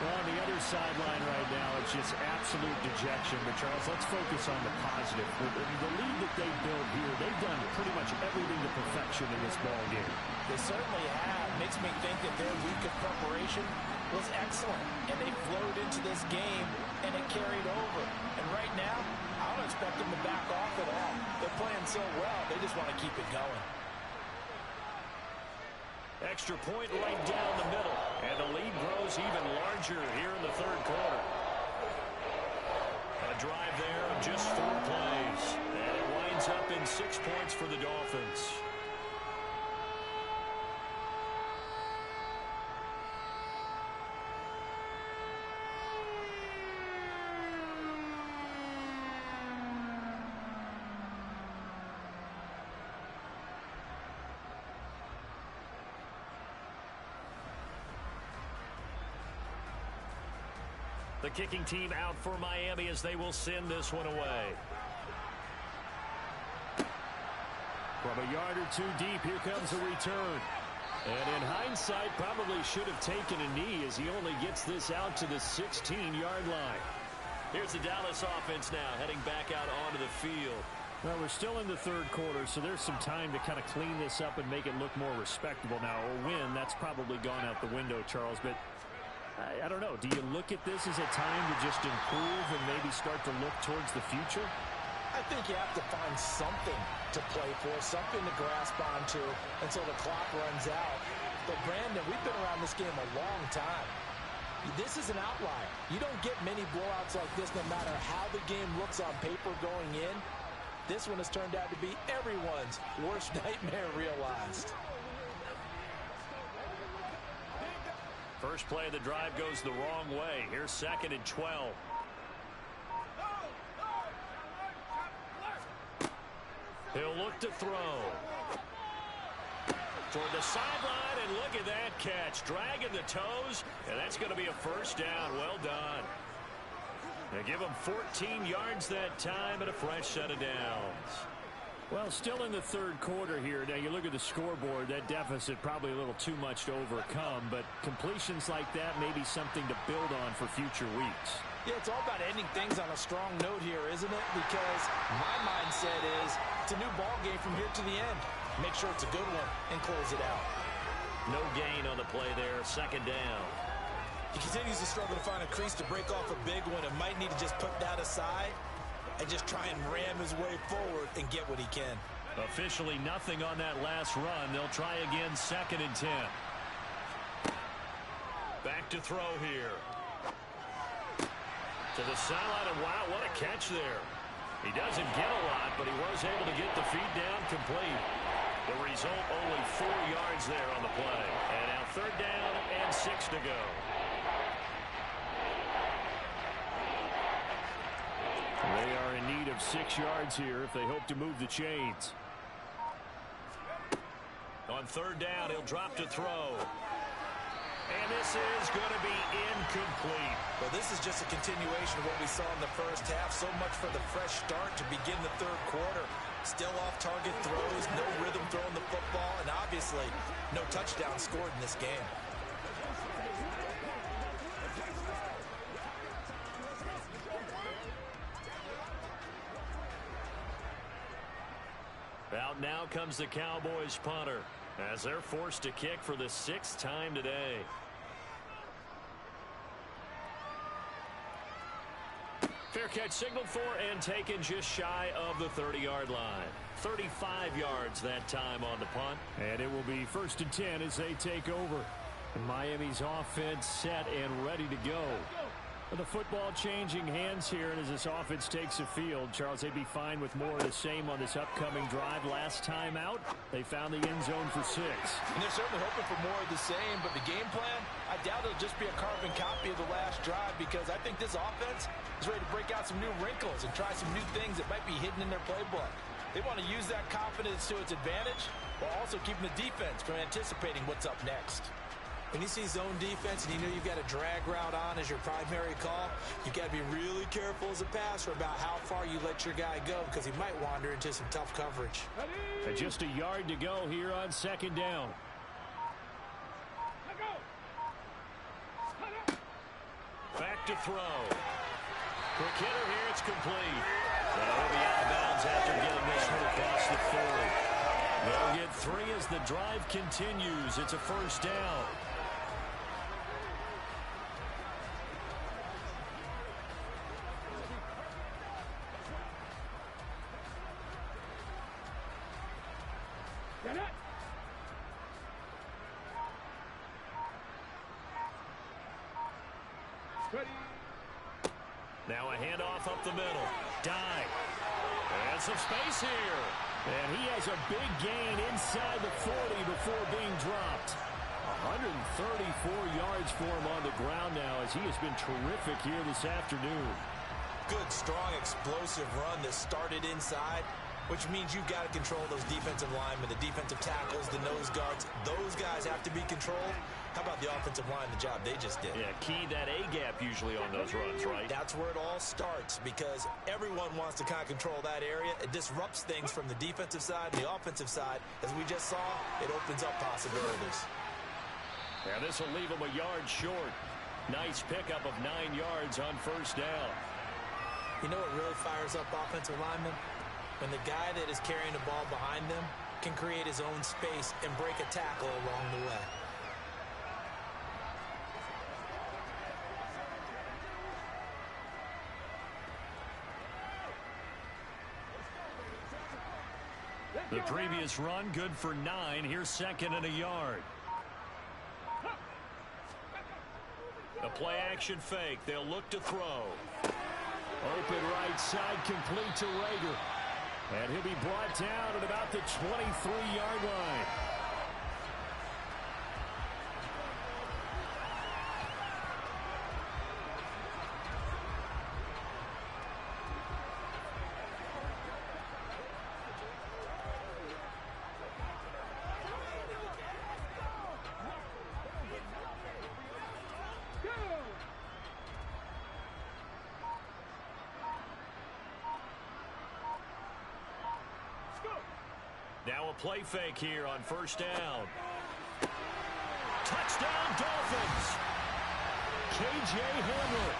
Well, on the other sideline right now, it's just absolute dejection. But, Charles, let's focus on the positive. The lead that they built here, they've done pretty much everything to perfection in this ball game. They certainly have. Makes me think that their week of preparation was excellent. And they flowed into this game, and it carried over. And right now, I don't expect them to back off at all. They're playing so well, they just want to keep it going. Extra point right down the middle. And the lead grows even larger here in the 3rd quarter. A drive there of just 4 plays. And it winds up in 6 points for the Dolphins. The kicking team out for Miami as they will send this one away. From a yard or 2 deep, here comes a return. And in hindsight, probably should have taken a knee as he only gets this out to the 16-yard line. Here's the Dallas offense now heading back out onto the field. Well, we're still in the 3rd quarter, so there's some time to kind of clean this up and make it look more respectable. Now, a win, that's probably gone out the window, Charles, but I don't know. Do you look at this as a time to just improve and maybe start to look towards the future? I think you have to find something to play for, something to grasp onto until the clock runs out. But, Brandon, we've been around this game a long time. This is an outlier. You don't get many blowouts like this no matter how the game looks on paper going in. This one has turned out to be everyone's worst nightmare realized. First play of the drive goes the wrong way. Here's 2nd and 12. He'll look to throw. toward the sideline, and look at that catch. Dragging the toes, and that's going to be a first down. Well done. They give him 14 yards that time and a fresh set of downs. Well, still in the third quarter here. Now, you look at the scoreboard, that deficit probably a little too much to overcome, but completions like that may be something to build on for future weeks. Yeah, it's all about ending things on a strong note here, isn't it? Because my mindset is it's a new ball game from here to the end. Make sure it's a good one and close it out. No gain on the play there, second down. He continues to struggle to find a crease to break off a big one and might need to just put that aside and just try and ram his way forward and get what he can. Officially nothing on that last run. They'll try again, 2nd and 10. Back to throw here. To the sideline, and wow, what a catch there. He doesn't get a lot, but he was able to get the feet down complete. The result, only 4 yards there on the play. And now 3rd down and 6 to go. They are in need of 6 yards here if they hope to move the chains. On 3rd down, he'll drop to throw. And this is going to be incomplete. Well, this is just a continuation of what we saw in the first half. So much for the fresh start to begin the third quarter. Still off-target throws, no rhythm throwing the football, and obviously no touchdown scored in this game. Out now comes the Cowboys punter as they're forced to kick for the 6th time today. Fair catch signaled for and taken just shy of the 30-yard line. 35 yards that time on the punt. And it will be 1st and 10 as they take over. Miami's offense set and ready to go. The football changing hands here, and as this offense takes the field, Charles, they'd be fine with more of the same on this upcoming drive. Last time out, they found the end zone for 6. And they're certainly hoping for more of the same, but the game plan, I doubt it'll just be a carbon copy of the last drive, because I think this offense is ready to break out some new wrinkles and try some new things that might be hidden in their playbook. They want to use that confidence to its advantage while also keeping the defense from anticipating what's up next. When you see zone defense and you know you've got a drag route on as your primary call, you've got to be really careful as a passer about how far you let your guy go, because he might wander into some tough coverage. And just a yard to go here on 2nd down. Back to throw. Quick hitter here, it's complete. And he'll be out of bounds after getting this one across the 40. They'll get 3 as the drive continues. It's a 1st down. Now a handoff up the middle. Dive. And some space here. And he has a big gain inside the 40 before being dropped. 134 yards for him on the ground now, as he has been terrific here this afternoon. Good, strong, explosive run that started inside, which means you've got to control those defensive linemen, the defensive tackles, the nose guards. Those guys have to be controlled. How about the offensive line, the job they just did? Yeah, key that A-gap usually on those runs, right? That's where it all starts, because everyone wants to kind of control that area. It disrupts things from the defensive side and the offensive side. As we just saw, it opens up possibilities. Yeah, this will leave him a yard short. Nice pickup of 9 yards on 1st down. You know what really fires up offensive linemen? When the guy that is carrying the ball behind them can create his own space and break a tackle along the way. The previous run, good for 9. Here's 2nd and a yard. A play-action fake. They'll look to throw. Open right side, complete to Rager. And he'll be brought down at about the 23-yard line. Now a play fake here on first down. Touchdown, Dolphins. K.J. Hamler,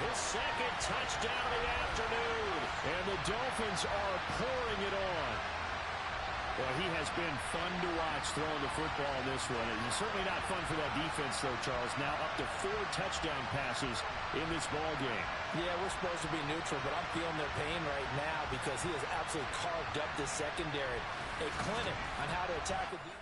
his second touchdown of the afternoon. And the Dolphins are pouring it on. Well, he has been fun to watch throwing the football in this one. It's certainly not fun for that defense, though, Charles. Now up to 4 touchdown passes in this ball game. Yeah, we're supposed to be neutral, but I'm feeling their pain right now because he has absolutely carved up the secondary. A clinic on how to attack the defense.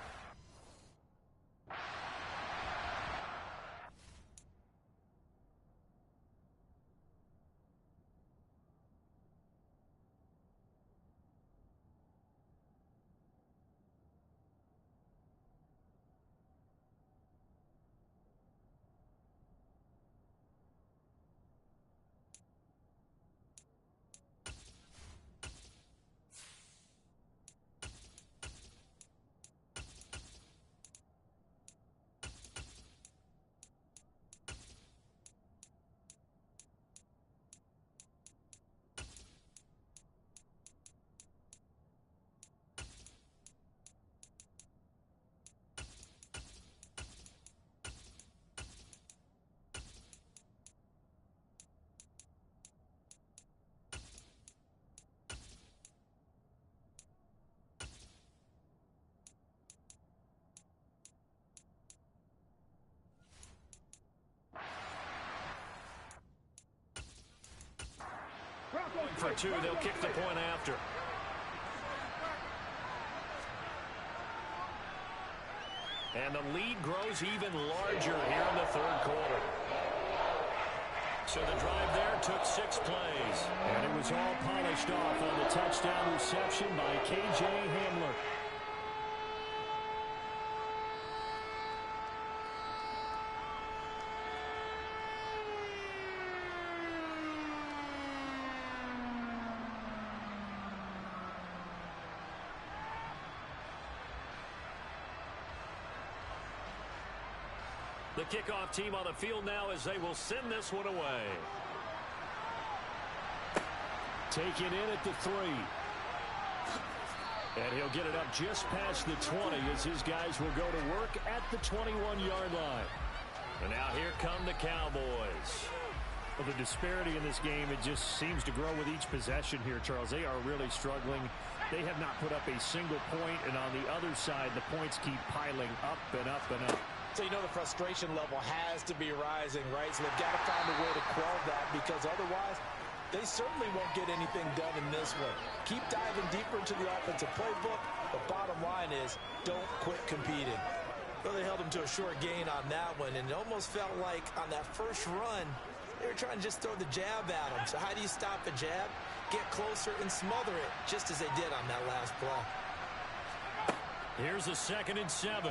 For 2, they'll kick the point after. And the lead grows even larger here in the third quarter. So the drive there took 6 plays. And it was all polished off on the touchdown reception by K.J. Hamler. The kickoff team on the field now as they will send this one away. Taken in at the 3. And he'll get it up just past the 20 as his guys will go to work at the 21-yard line. And now here come the Cowboys. Well, the disparity in this game, it just seems to grow with each possession here, Charles. They are really struggling. They have not put up a single point, and on the other side, the points keep piling up and up and up. So you know the frustration level has to be rising, right? So they've got to find a way to quell that because otherwise they certainly won't get anything done in this one. Keep diving deeper into the offensive playbook. The bottom line is don't quit competing. Well, they held them to a short gain on that one, and it almost felt like on that first run, they were trying to just throw the jab at them. So how do you stop a jab? Get closer and smother it, just as they did on that last play. Here's a 2nd and 7.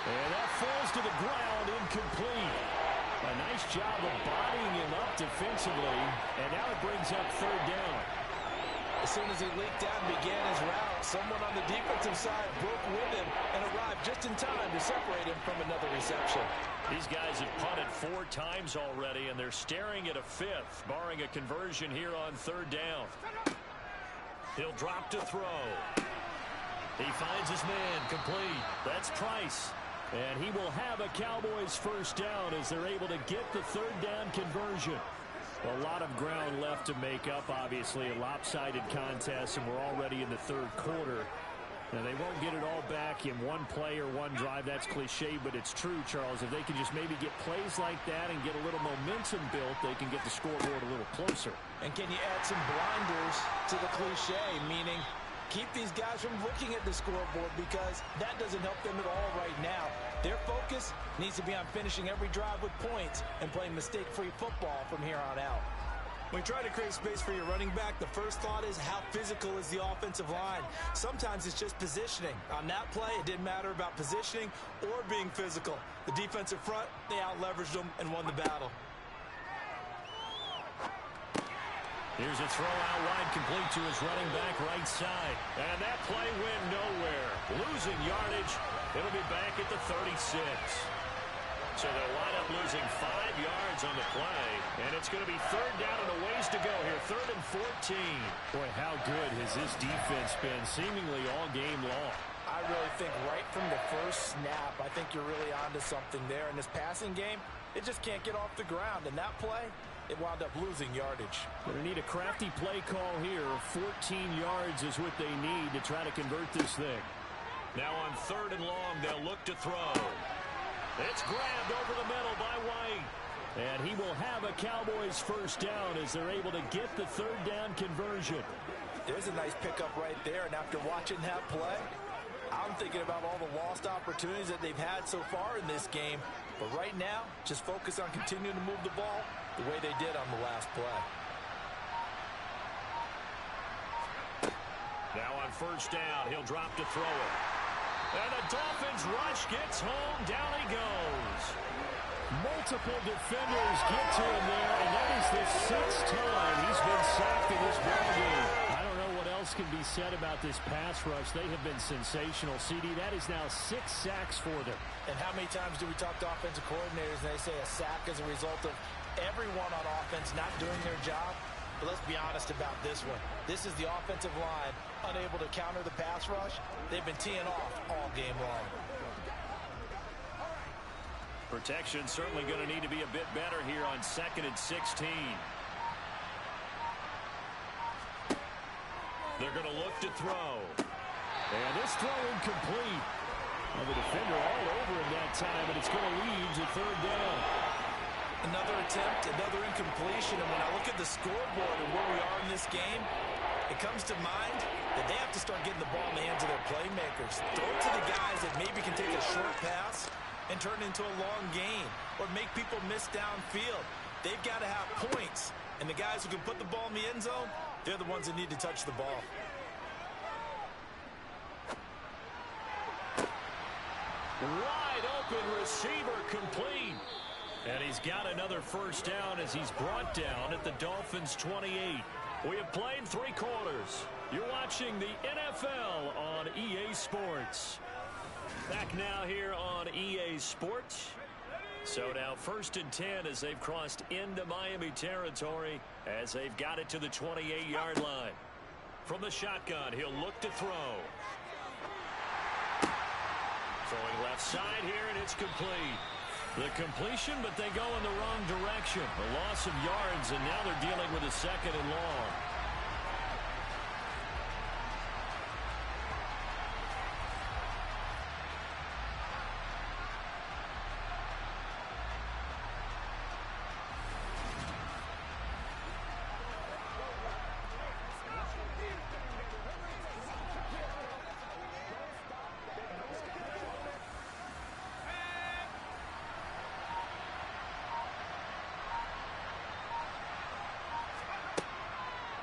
And that falls to the ground, incomplete. A nice job of bodying him up defensively, and now it brings up 3rd down. As soon as he leaked out and began his route, someone on the defensive side broke with him and arrived just in time to separate him from another reception. These guys have punted 4 times already, and they're staring at a 5th, barring a conversion here on 3rd down. He'll drop to throw. He finds his man, complete. That's Price. And he will have a Cowboys 1st down as they're able to get the 3rd down conversion. A lot of ground left to make up, obviously. A lopsided contest, and we're already in the 3rd quarter. Now, they won't get it all back in one play or one drive. That's cliche, but it's true, Charles. If they can just maybe get plays like that and get a little momentum built, they can get the scoreboard a little closer. And can you add some blinders to the cliche, meaning keep these guys from looking at the scoreboard because that doesn't help them at all right now. Their focus needs to be on finishing every drive with points and playing mistake-free football from here on out. When you try to create space for your running back, the first thought is how physical is the offensive line. Sometimes it's just positioning. On that play, it didn't matter about positioning or being physical. The defensive front, they out-leveraged them and won the battle. Here's a throw out wide, complete to his running back right side. And that play went nowhere. Losing yardage. It'll be back at the 36. So they'll wind up losing 5 yards on the play. And it's going to be third down and a ways to go here. 3rd and 14. Boy, how good has this defense been seemingly all game long? I really think right from the first snap, I think you're really onto something there. In this passing game, it just can't get off the ground. And that play, it wound up losing yardage. Going to need a crafty play call here. 14 yards is what they need to try to convert this thing. Now on 3rd and long, they'll look to throw. It's grabbed over the middle by White. And he will have a Cowboys first down as they're able to get the 3rd down conversion. There's a nice pickup right there. And after watching that play, I'm thinking about all the lost opportunities that they've had so far in this game. But right now, just focus on continuing to move the ball the way they did on the last play. Now on 1st down, he'll drop to throw it. And the Dolphins rush gets home. Down he goes. Multiple defenders get to him there, and that is the 6th time he's been sacked in this ballgame. I don't know what else can be said about this pass rush. They have been sensational. CD, that is now 6 sacks for them. And how many times do we talk to offensive coordinators and they say a sack is a result of everyone on offense not doing their job? But let's be honest about this one. This is the offensive line unable to counter the pass rush. They've been teeing off all game long. Protection certainly going to need to be a bit better here on 2nd and 16. They're going to look to throw. And this throw incomplete. And the defender all over him that time, and it's going to lead to 3rd down. Another attempt, another incompletion. And when I look at the scoreboard and where we are in this game, it comes to mind that they have to start getting the ball in the hands of their playmakers. Throw it to the guys that maybe can take a short pass and turn it into a long gain or make people miss downfield. They've got to have points. And the guys who can put the ball in the end zone, they're the ones that need to touch the ball. Wide open receiver complete. And he's got another first down as he's brought down at the Dolphins' 28. We have played 3 quarters. You're watching the NFL on EA Sports. Back now here on EA Sports. So now 1st and 10 as they've crossed into Miami territory as they've got it to the 28-yard line. From the shotgun, he'll look to throw. Throwing left side here, and it's complete. The completion, but they go in the wrong direction. A loss of yards, and now they're dealing with a 2nd and long.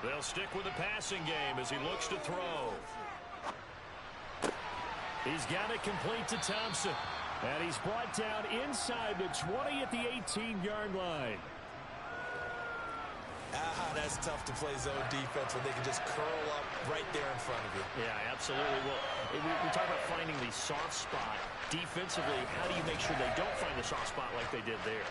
They'll stick with the passing game as he looks to throw. He's got it complete to Thompson. And he's brought down inside the 20 at the 18-yard line. That's tough to play zone defense when they can just curl up right there in front of you. Yeah, absolutely. Well, we talk about finding the soft spot. Defensively, how do you make sure they don't find the soft spot like they did there?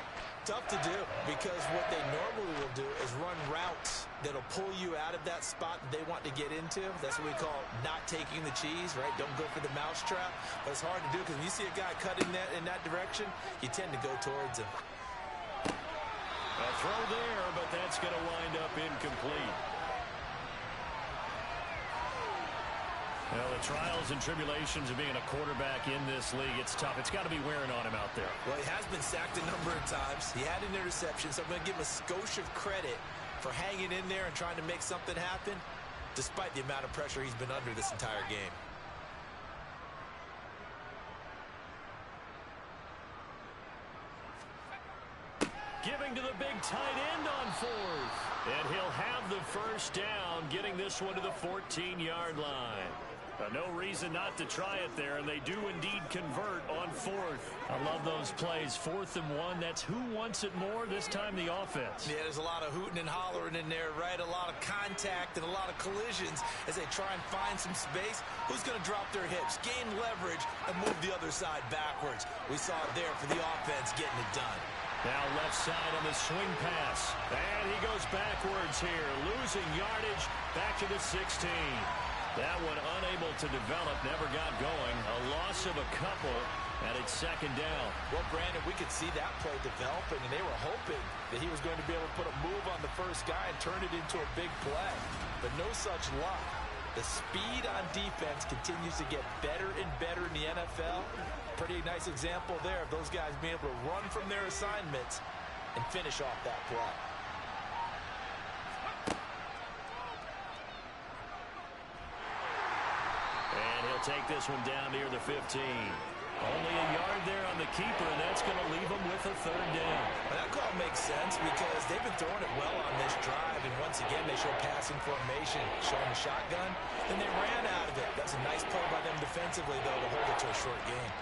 Tough to do because what they normally will do is run routes that'll pull you out of that spot that they want to get into. That's what we call not taking the cheese, right? Don't go for the mousetrap. But it's hard to do because when you see a guy cutting that in that direction, you tend to go towards him. A throw there, but that's going to wind up incomplete. Well, the trials and tribulations of being a quarterback in this league, it's tough. It's got to be wearing on him out there. Well, he has been sacked a number of times. He had an interception, so I'm going to give him a skosh of credit for hanging in there and trying to make something happen, despite the amount of pressure he's been under this entire game. Giving to the big tight end on 4th. And he'll have the first down, getting this one to the 14-yard line. No reason not to try it there, and they do indeed convert on fourth. I love those plays. 4th and 1. That's who wants it more, this time the offense. Yeah, there's a lot of hooting and hollering in there, right? A lot of contact and a lot of collisions as they try and find some space. Who's going to drop their hips, gain leverage, and move the other side backwards? We saw it there for the offense getting it done. Now left side on the swing pass. And he goes backwards here, losing yardage back to the 16. That one unable to develop, never got going. A loss of a couple, and it's 2nd down. Well, Brandon, we could see that play developing, and they were hoping that he was going to be able to put a move on the first guy and turn it into a big play. But no such luck. The speed on defense continues to get better and better in the NFL. Pretty nice example there of those guys being able to run from their assignments and finish off that play. And he'll take this one down near the 15. Only a yard there on the keeper, and that's going to leave him with a 3rd down. Well, that call makes sense because they've been throwing it well on this drive, and once again they show passing formation, showing the shotgun, and they ran out of it. That's a nice play by them defensively, though, to hold it to a short game.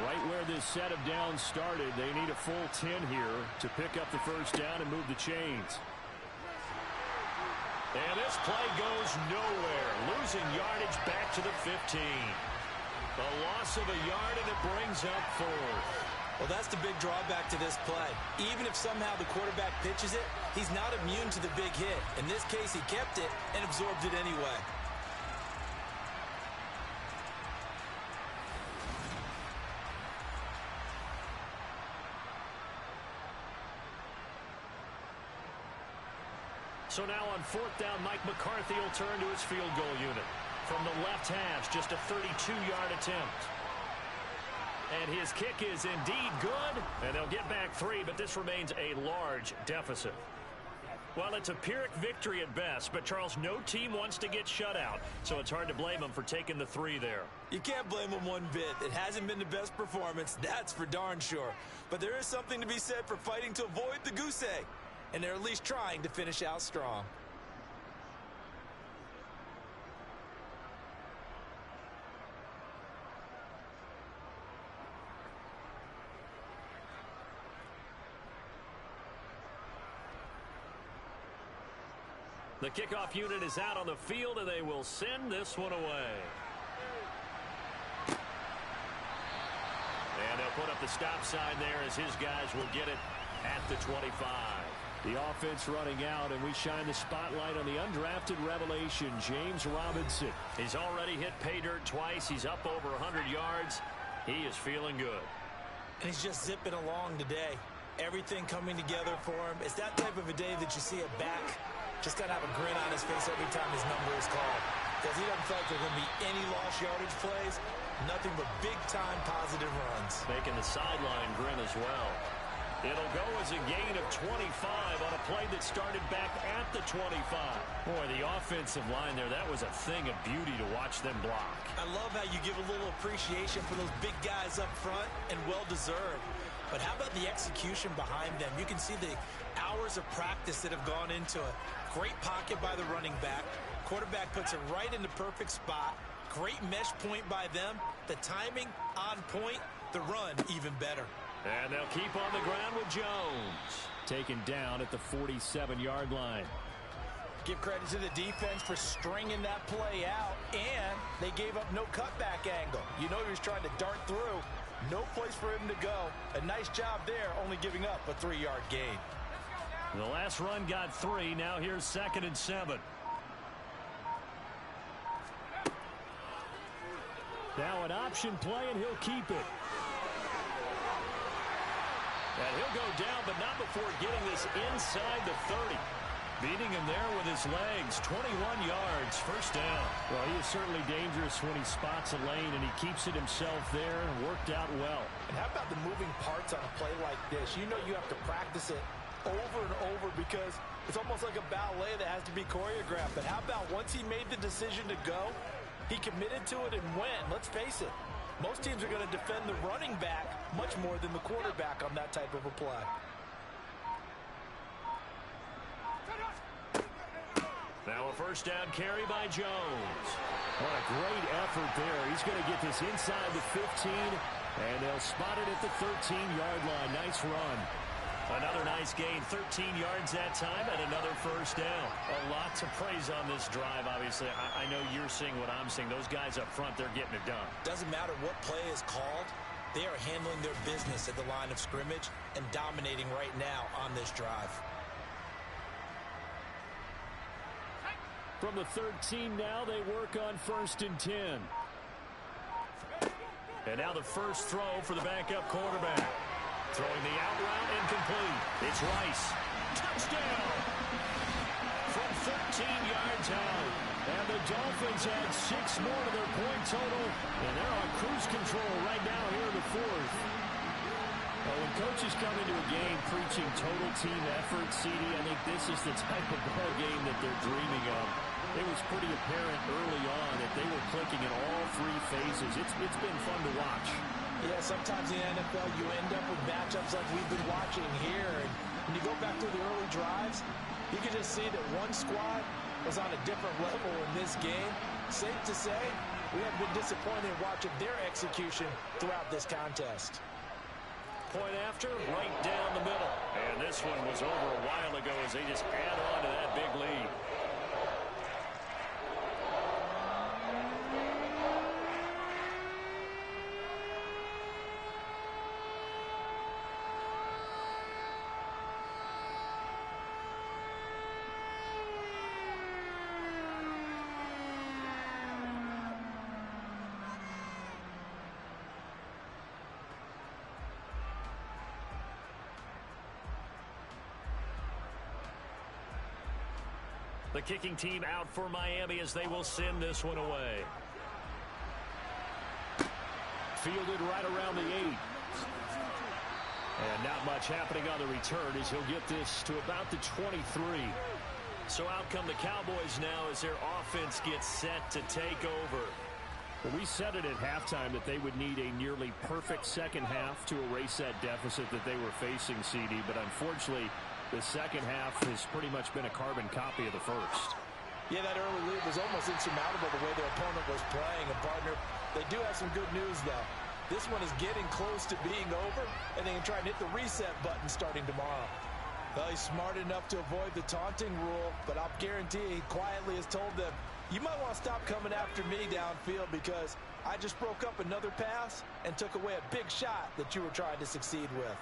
Right where this set of downs started, they need a full 10 here to pick up the 1st down and move the chains. And this play goes nowhere, losing yardage back to the 15. A loss of a yard, and it brings up 4th. Well, that's the big drawback to this play. Even if somehow the quarterback pitches it, he's not immune to the big hit. In this case, he kept it and absorbed it anyway. So now on 4th down, Mike McCarthy will turn to his field goal unit. From the left hash, just a 32-yard attempt. And his kick is indeed good, and they'll get back 3, but this remains a large deficit. Well, it's a Pyrrhic victory at best, but Charles, no team wants to get shut out, so it's hard to blame them for taking the 3 there. You can't blame them one bit. It hasn't been the best performance, that's for darn sure. But there is something to be said for fighting to avoid the goose egg, and they're at least trying to finish out strong. The kickoff unit is out on the field, and they will send this one away. And they'll put up the stop sign there as his guys will get it at the 25. The offense running out, and we shine the spotlight on the undrafted revelation, James Robinson. He's already hit pay dirt twice. He's up over 100 yards. He is feeling good. And he's just zipping along today. Everything coming together for him. It's that type of a day that you see a back just got to have a grin on his face every time his number is called. Because he doesn't feel like there are going to be any lost yardage plays. Nothing but big-time positive runs. Making the sideline grin as well. It'll go as a gain of 25 on a play that started back at the 25. Boy, the offensive line there, that was a thing of beauty to watch them block. I love how you give a little appreciation for those big guys up front, and well-deserved. But how about the execution behind them? You can see the hours of practice that have gone into it. Great pocket by the running back. Quarterback puts it right in the perfect spot. Great mesh point by them. The timing on point. The run even better. And they'll keep on the ground with Jones. Taken down at the 47-yard line. Give credit to the defense for stringing that play out. And they gave up no cutback angle. You know he was trying to dart through. No place for him to go. A nice job there, only giving up a 3-yard gain. The last run got 3. Now here's 2nd and 7. Now an option play, and he'll keep it. And he'll go down, but not before getting this inside the 30. Beating him there with his legs. 21 yards, 1st down. Well, he is certainly dangerous when he spots a lane, and he keeps it himself there and worked out well. And how about the moving parts on a play like this? You know you have to practice it over and over because it's almost like a ballet that has to be choreographed. But how about once he made the decision to go, he committed to it and went. Let's face it, most teams are going to defend the running back much more than the quarterback on that type of a play. Now a first down carry by Jones. What a great effort there. He's going to get this inside the 15, and they'll spot it at the 13-yard line. Nice run. Another nice gain, 13 yards that time, and another first down. A lot to praise on this drive, obviously. I know you're seeing what I'm seeing. Those guys up front, they're getting it done. Doesn't matter what play is called. They are handling their business at the line of scrimmage and dominating right now on this drive. From the 13 now, they work on 1st and 10. And now the first throw for the backup quarterback. Throwing the out route incomplete. It's Rice. Touchdown! From 13 yards out. And the Dolphins add 6 more to their point total. And they're on cruise control right now here in the 4th. Well, when coaches come into a game preaching total team effort, CD, I think this is the type of ball game that they're dreaming of. It was pretty apparent early on that they were clicking in all 3 phases. It's been fun to watch. Yeah, sometimes in the NFL you end up with matchups like we've been watching here. And when you go back to the early drives, you can just see that one squad was on a different level in this game. Safe to say, we have been disappointed in watching their execution throughout this contest. Point after, right down the middle. And this one was over a while ago as they just add on to that big lead. The kicking team out for Miami as they will send this one away. Fielded right around the 8. And not much happening on the return as he'll get this to about the 23. So out come the Cowboys now as their offense gets set to take over. Well, we said it at halftime that they would need a nearly perfect second half to erase that deficit that they were facing, CD. But unfortunately, the second half has pretty much been a carbon copy of the first. Yeah, that early lead was almost insurmountable the way their opponent was playing. And, partner, they do have some good news, though. This one is getting close to being over, and they can try and hit the reset button starting tomorrow. Well, he's smart enough to avoid the taunting rule, but I'll guarantee he quietly has told them, you might want to stop coming after me downfield because I just broke up another pass and took away a big shot that you were trying to succeed with.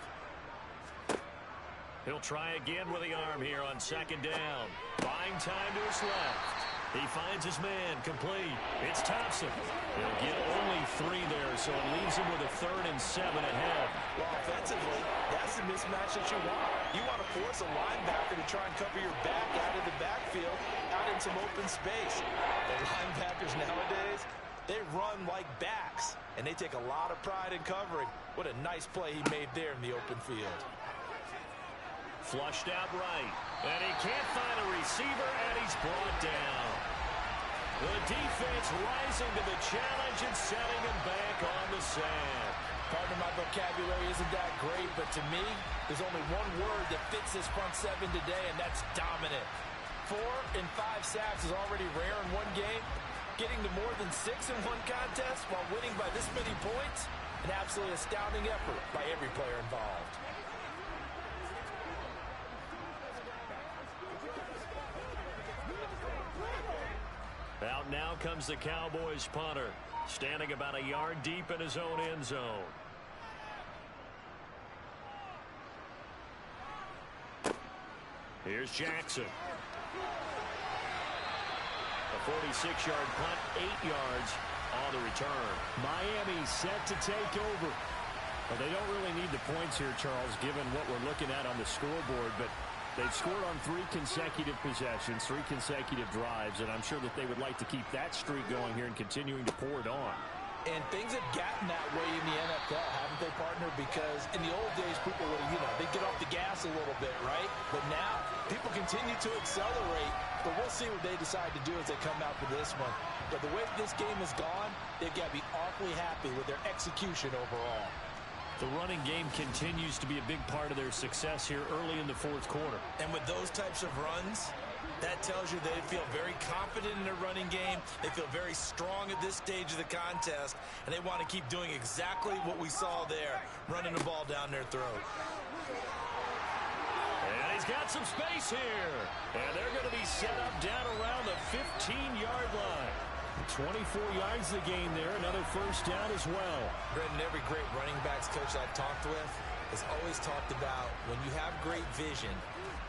He'll try again with the arm here on second down. Buying time to his left. He finds his man complete. It's Thompson. He'll get only 3 there, so it leaves him with a 3rd and 7 ahead. Well, offensively, that's the mismatch that you want. You want to force a linebacker to try and cover your back out of the backfield, out in some open space. The linebackers nowadays, they run like backs, and they take a lot of pride in covering. What a nice play he made there in the open field. Flushed out right. And he can't find a receiver, and he's brought down. The defense rising to the challenge and setting him back on the sand. Partner, my vocabulary isn't that great, but to me, there's only one word that fits this front 7 today, and that's dominant. 4 and 5 sacks is already rare in one game. Getting to more than 6 in one contest while winning by this many points, an absolutely astounding effort by every player involved. Out now comes the Cowboys punter, standing about a yard deep in his own end zone. Here's Jackson. A 46-yard punt, 8 yards on the return. Miami set to take over. Well, they don't really need the points here, Charles, given what we're looking at on the scoreboard, but they've scored on 3 consecutive possessions, 3 consecutive drives, and I'm sure that they would like to keep that streak going here and continuing to pour it on. And things have gotten that way in the NFL, haven't they, partner? Because in the old days, people would, they'd get off the gas a little bit, right? But now, people continue to accelerate. But we'll see what they decide to do as they come out for this one. But the way this game has gone, they've got to be awfully happy with their execution overall. The running game continues to be a big part of their success here early in the 4th quarter. And with those types of runs, That tells you they feel very confident in their running game. They feel very strong at this stage of the contest, and they want to keep doing exactly what we saw there, running the ball down their throat. And he's got some space here. And they're going to be set up down around the 15-yard line. 24 yards the gain there. Another first down as well. Brendan, every great running backs coach I've talked with has always talked about when you have great vision,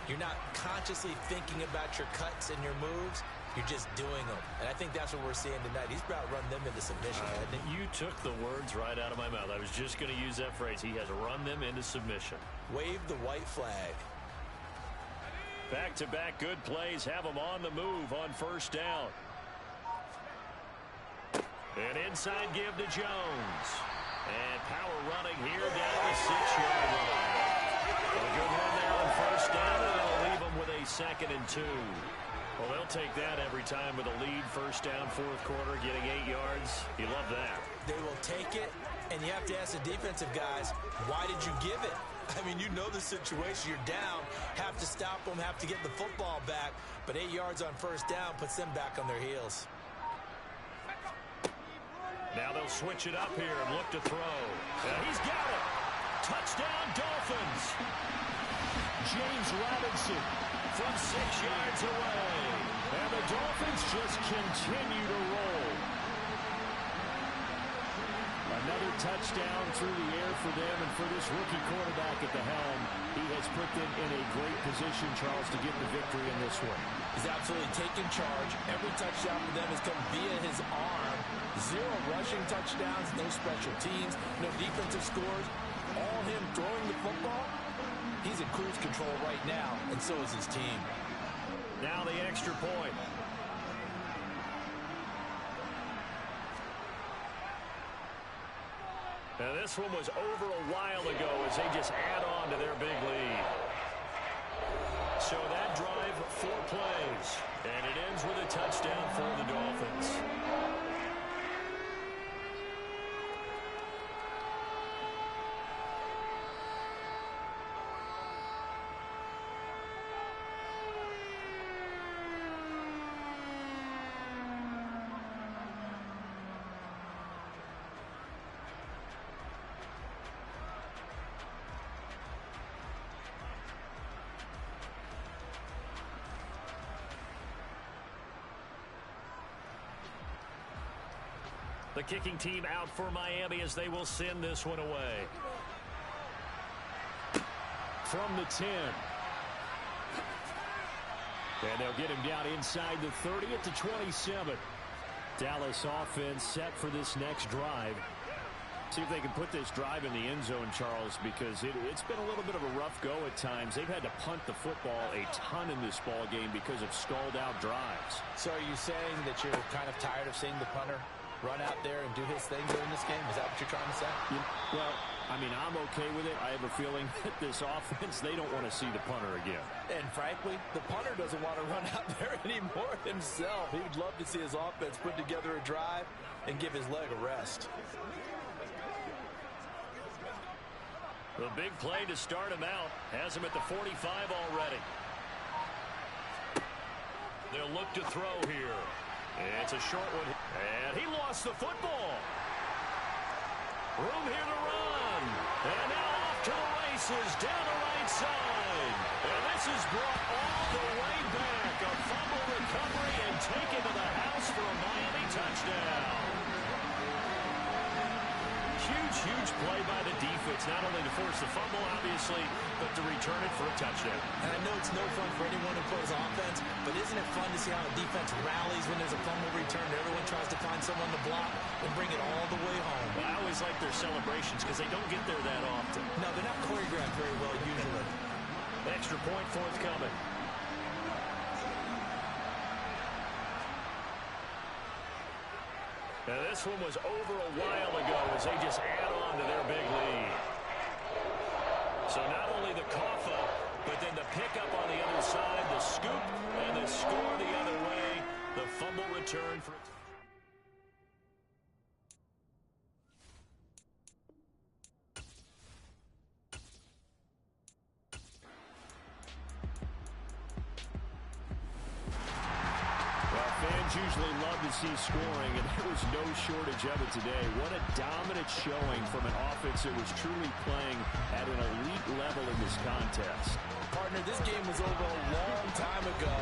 you're not consciously thinking about your cuts and your moves. You're just doing them. And I think that's what we're seeing tonight. He's about to run them into submission. You took the words right out of my mouth. I was just going to use that phrase. He has run them into submission. Wave the white flag. Back-to-back good plays have them on the move on first down. An inside give to Jones. And power running here down the 6-yard line. A good run there on first down, and they'll leave them with a 2nd and 2. Well, they'll take that every time with a lead. First down, fourth quarter, getting 8 yards. You love that. They will take it, and you have to ask the defensive guys, why did you give it? I mean, you know the situation. You're down, have to stop them, have to get the football back. But 8 yards on first down puts them back on their heels. Now they'll switch it up here and look to throw. And he's got it. Touchdown, Dolphins. James Robinson from 6 yards away. And the Dolphins just continue to roll. Another touchdown through the air for them, and for this rookie quarterback at the helm, he has put them in a great position, Charles, to get the victory in this one. He's absolutely taken charge. Every touchdown for them has come via his arm. 0 rushing touchdowns, no special teams, no defensive scores. All him throwing the football. He's in cruise control right now, and so is his team. Now the extra point. Now this one was over a while ago as they just add on to their big lead. So that drive, 4 plays. And it ends with a touchdown for the Dolphins. The kicking team out for Miami as they will send this one away. From the 10. And they'll get him down inside the 30 at the 27. Dallas offense set for this next drive. See if they can put this drive in the end zone, Charles, because it's been a little bit of a rough go at times. They've had to punt the football a ton in this ball game because of stalled-out drives. So are you saying that you're kind of tired of seeing the punter run out there and do his thing during this game? Is that what you're trying to say? Yeah, well, I mean, I'm okay with it. I have a feeling that this offense, they don't want to see the punter again. And frankly, the punter doesn't want to run out there anymore himself. He would love to see his offense put together a drive and give his leg a rest. The big play to start him out has him at the 45 already. They'll look to throw here. It's a short one, and he lost the football. Room here to run. And now off to the races down the right side. And this is brought all the way back. A fumble recovery and taken to the house for a Miami touchdown. Huge play by the defense, not only to force the fumble, obviously, but to return it for a touchdown. And I know it's no fun for anyone who plays offense, but isn't it fun to see how a defense rallies when there's a fumble return? Everyone tries to find someone to block and bring it all the way home. I always like their celebrations because they don't get there that often. No, they're not choreographed very well usually. Extra point forthcoming. Now this one was over a while ago as they just add on to their big lead. So not only the cough up, but then the pickup on the other side, the scoop, and the score the other way. The fumble return for... obviously love to see scoring, and there was no shortage of it today. What a dominant showing from an offense that was truly playing at an elite level in this contest. Partner, this game was over a long time ago,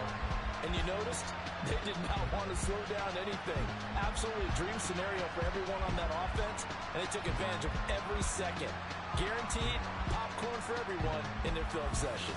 and you noticed they did not want to slow down anything. Absolutely a dream scenario for everyone on that offense, and they took advantage of every second. Guaranteed popcorn for everyone in their film session.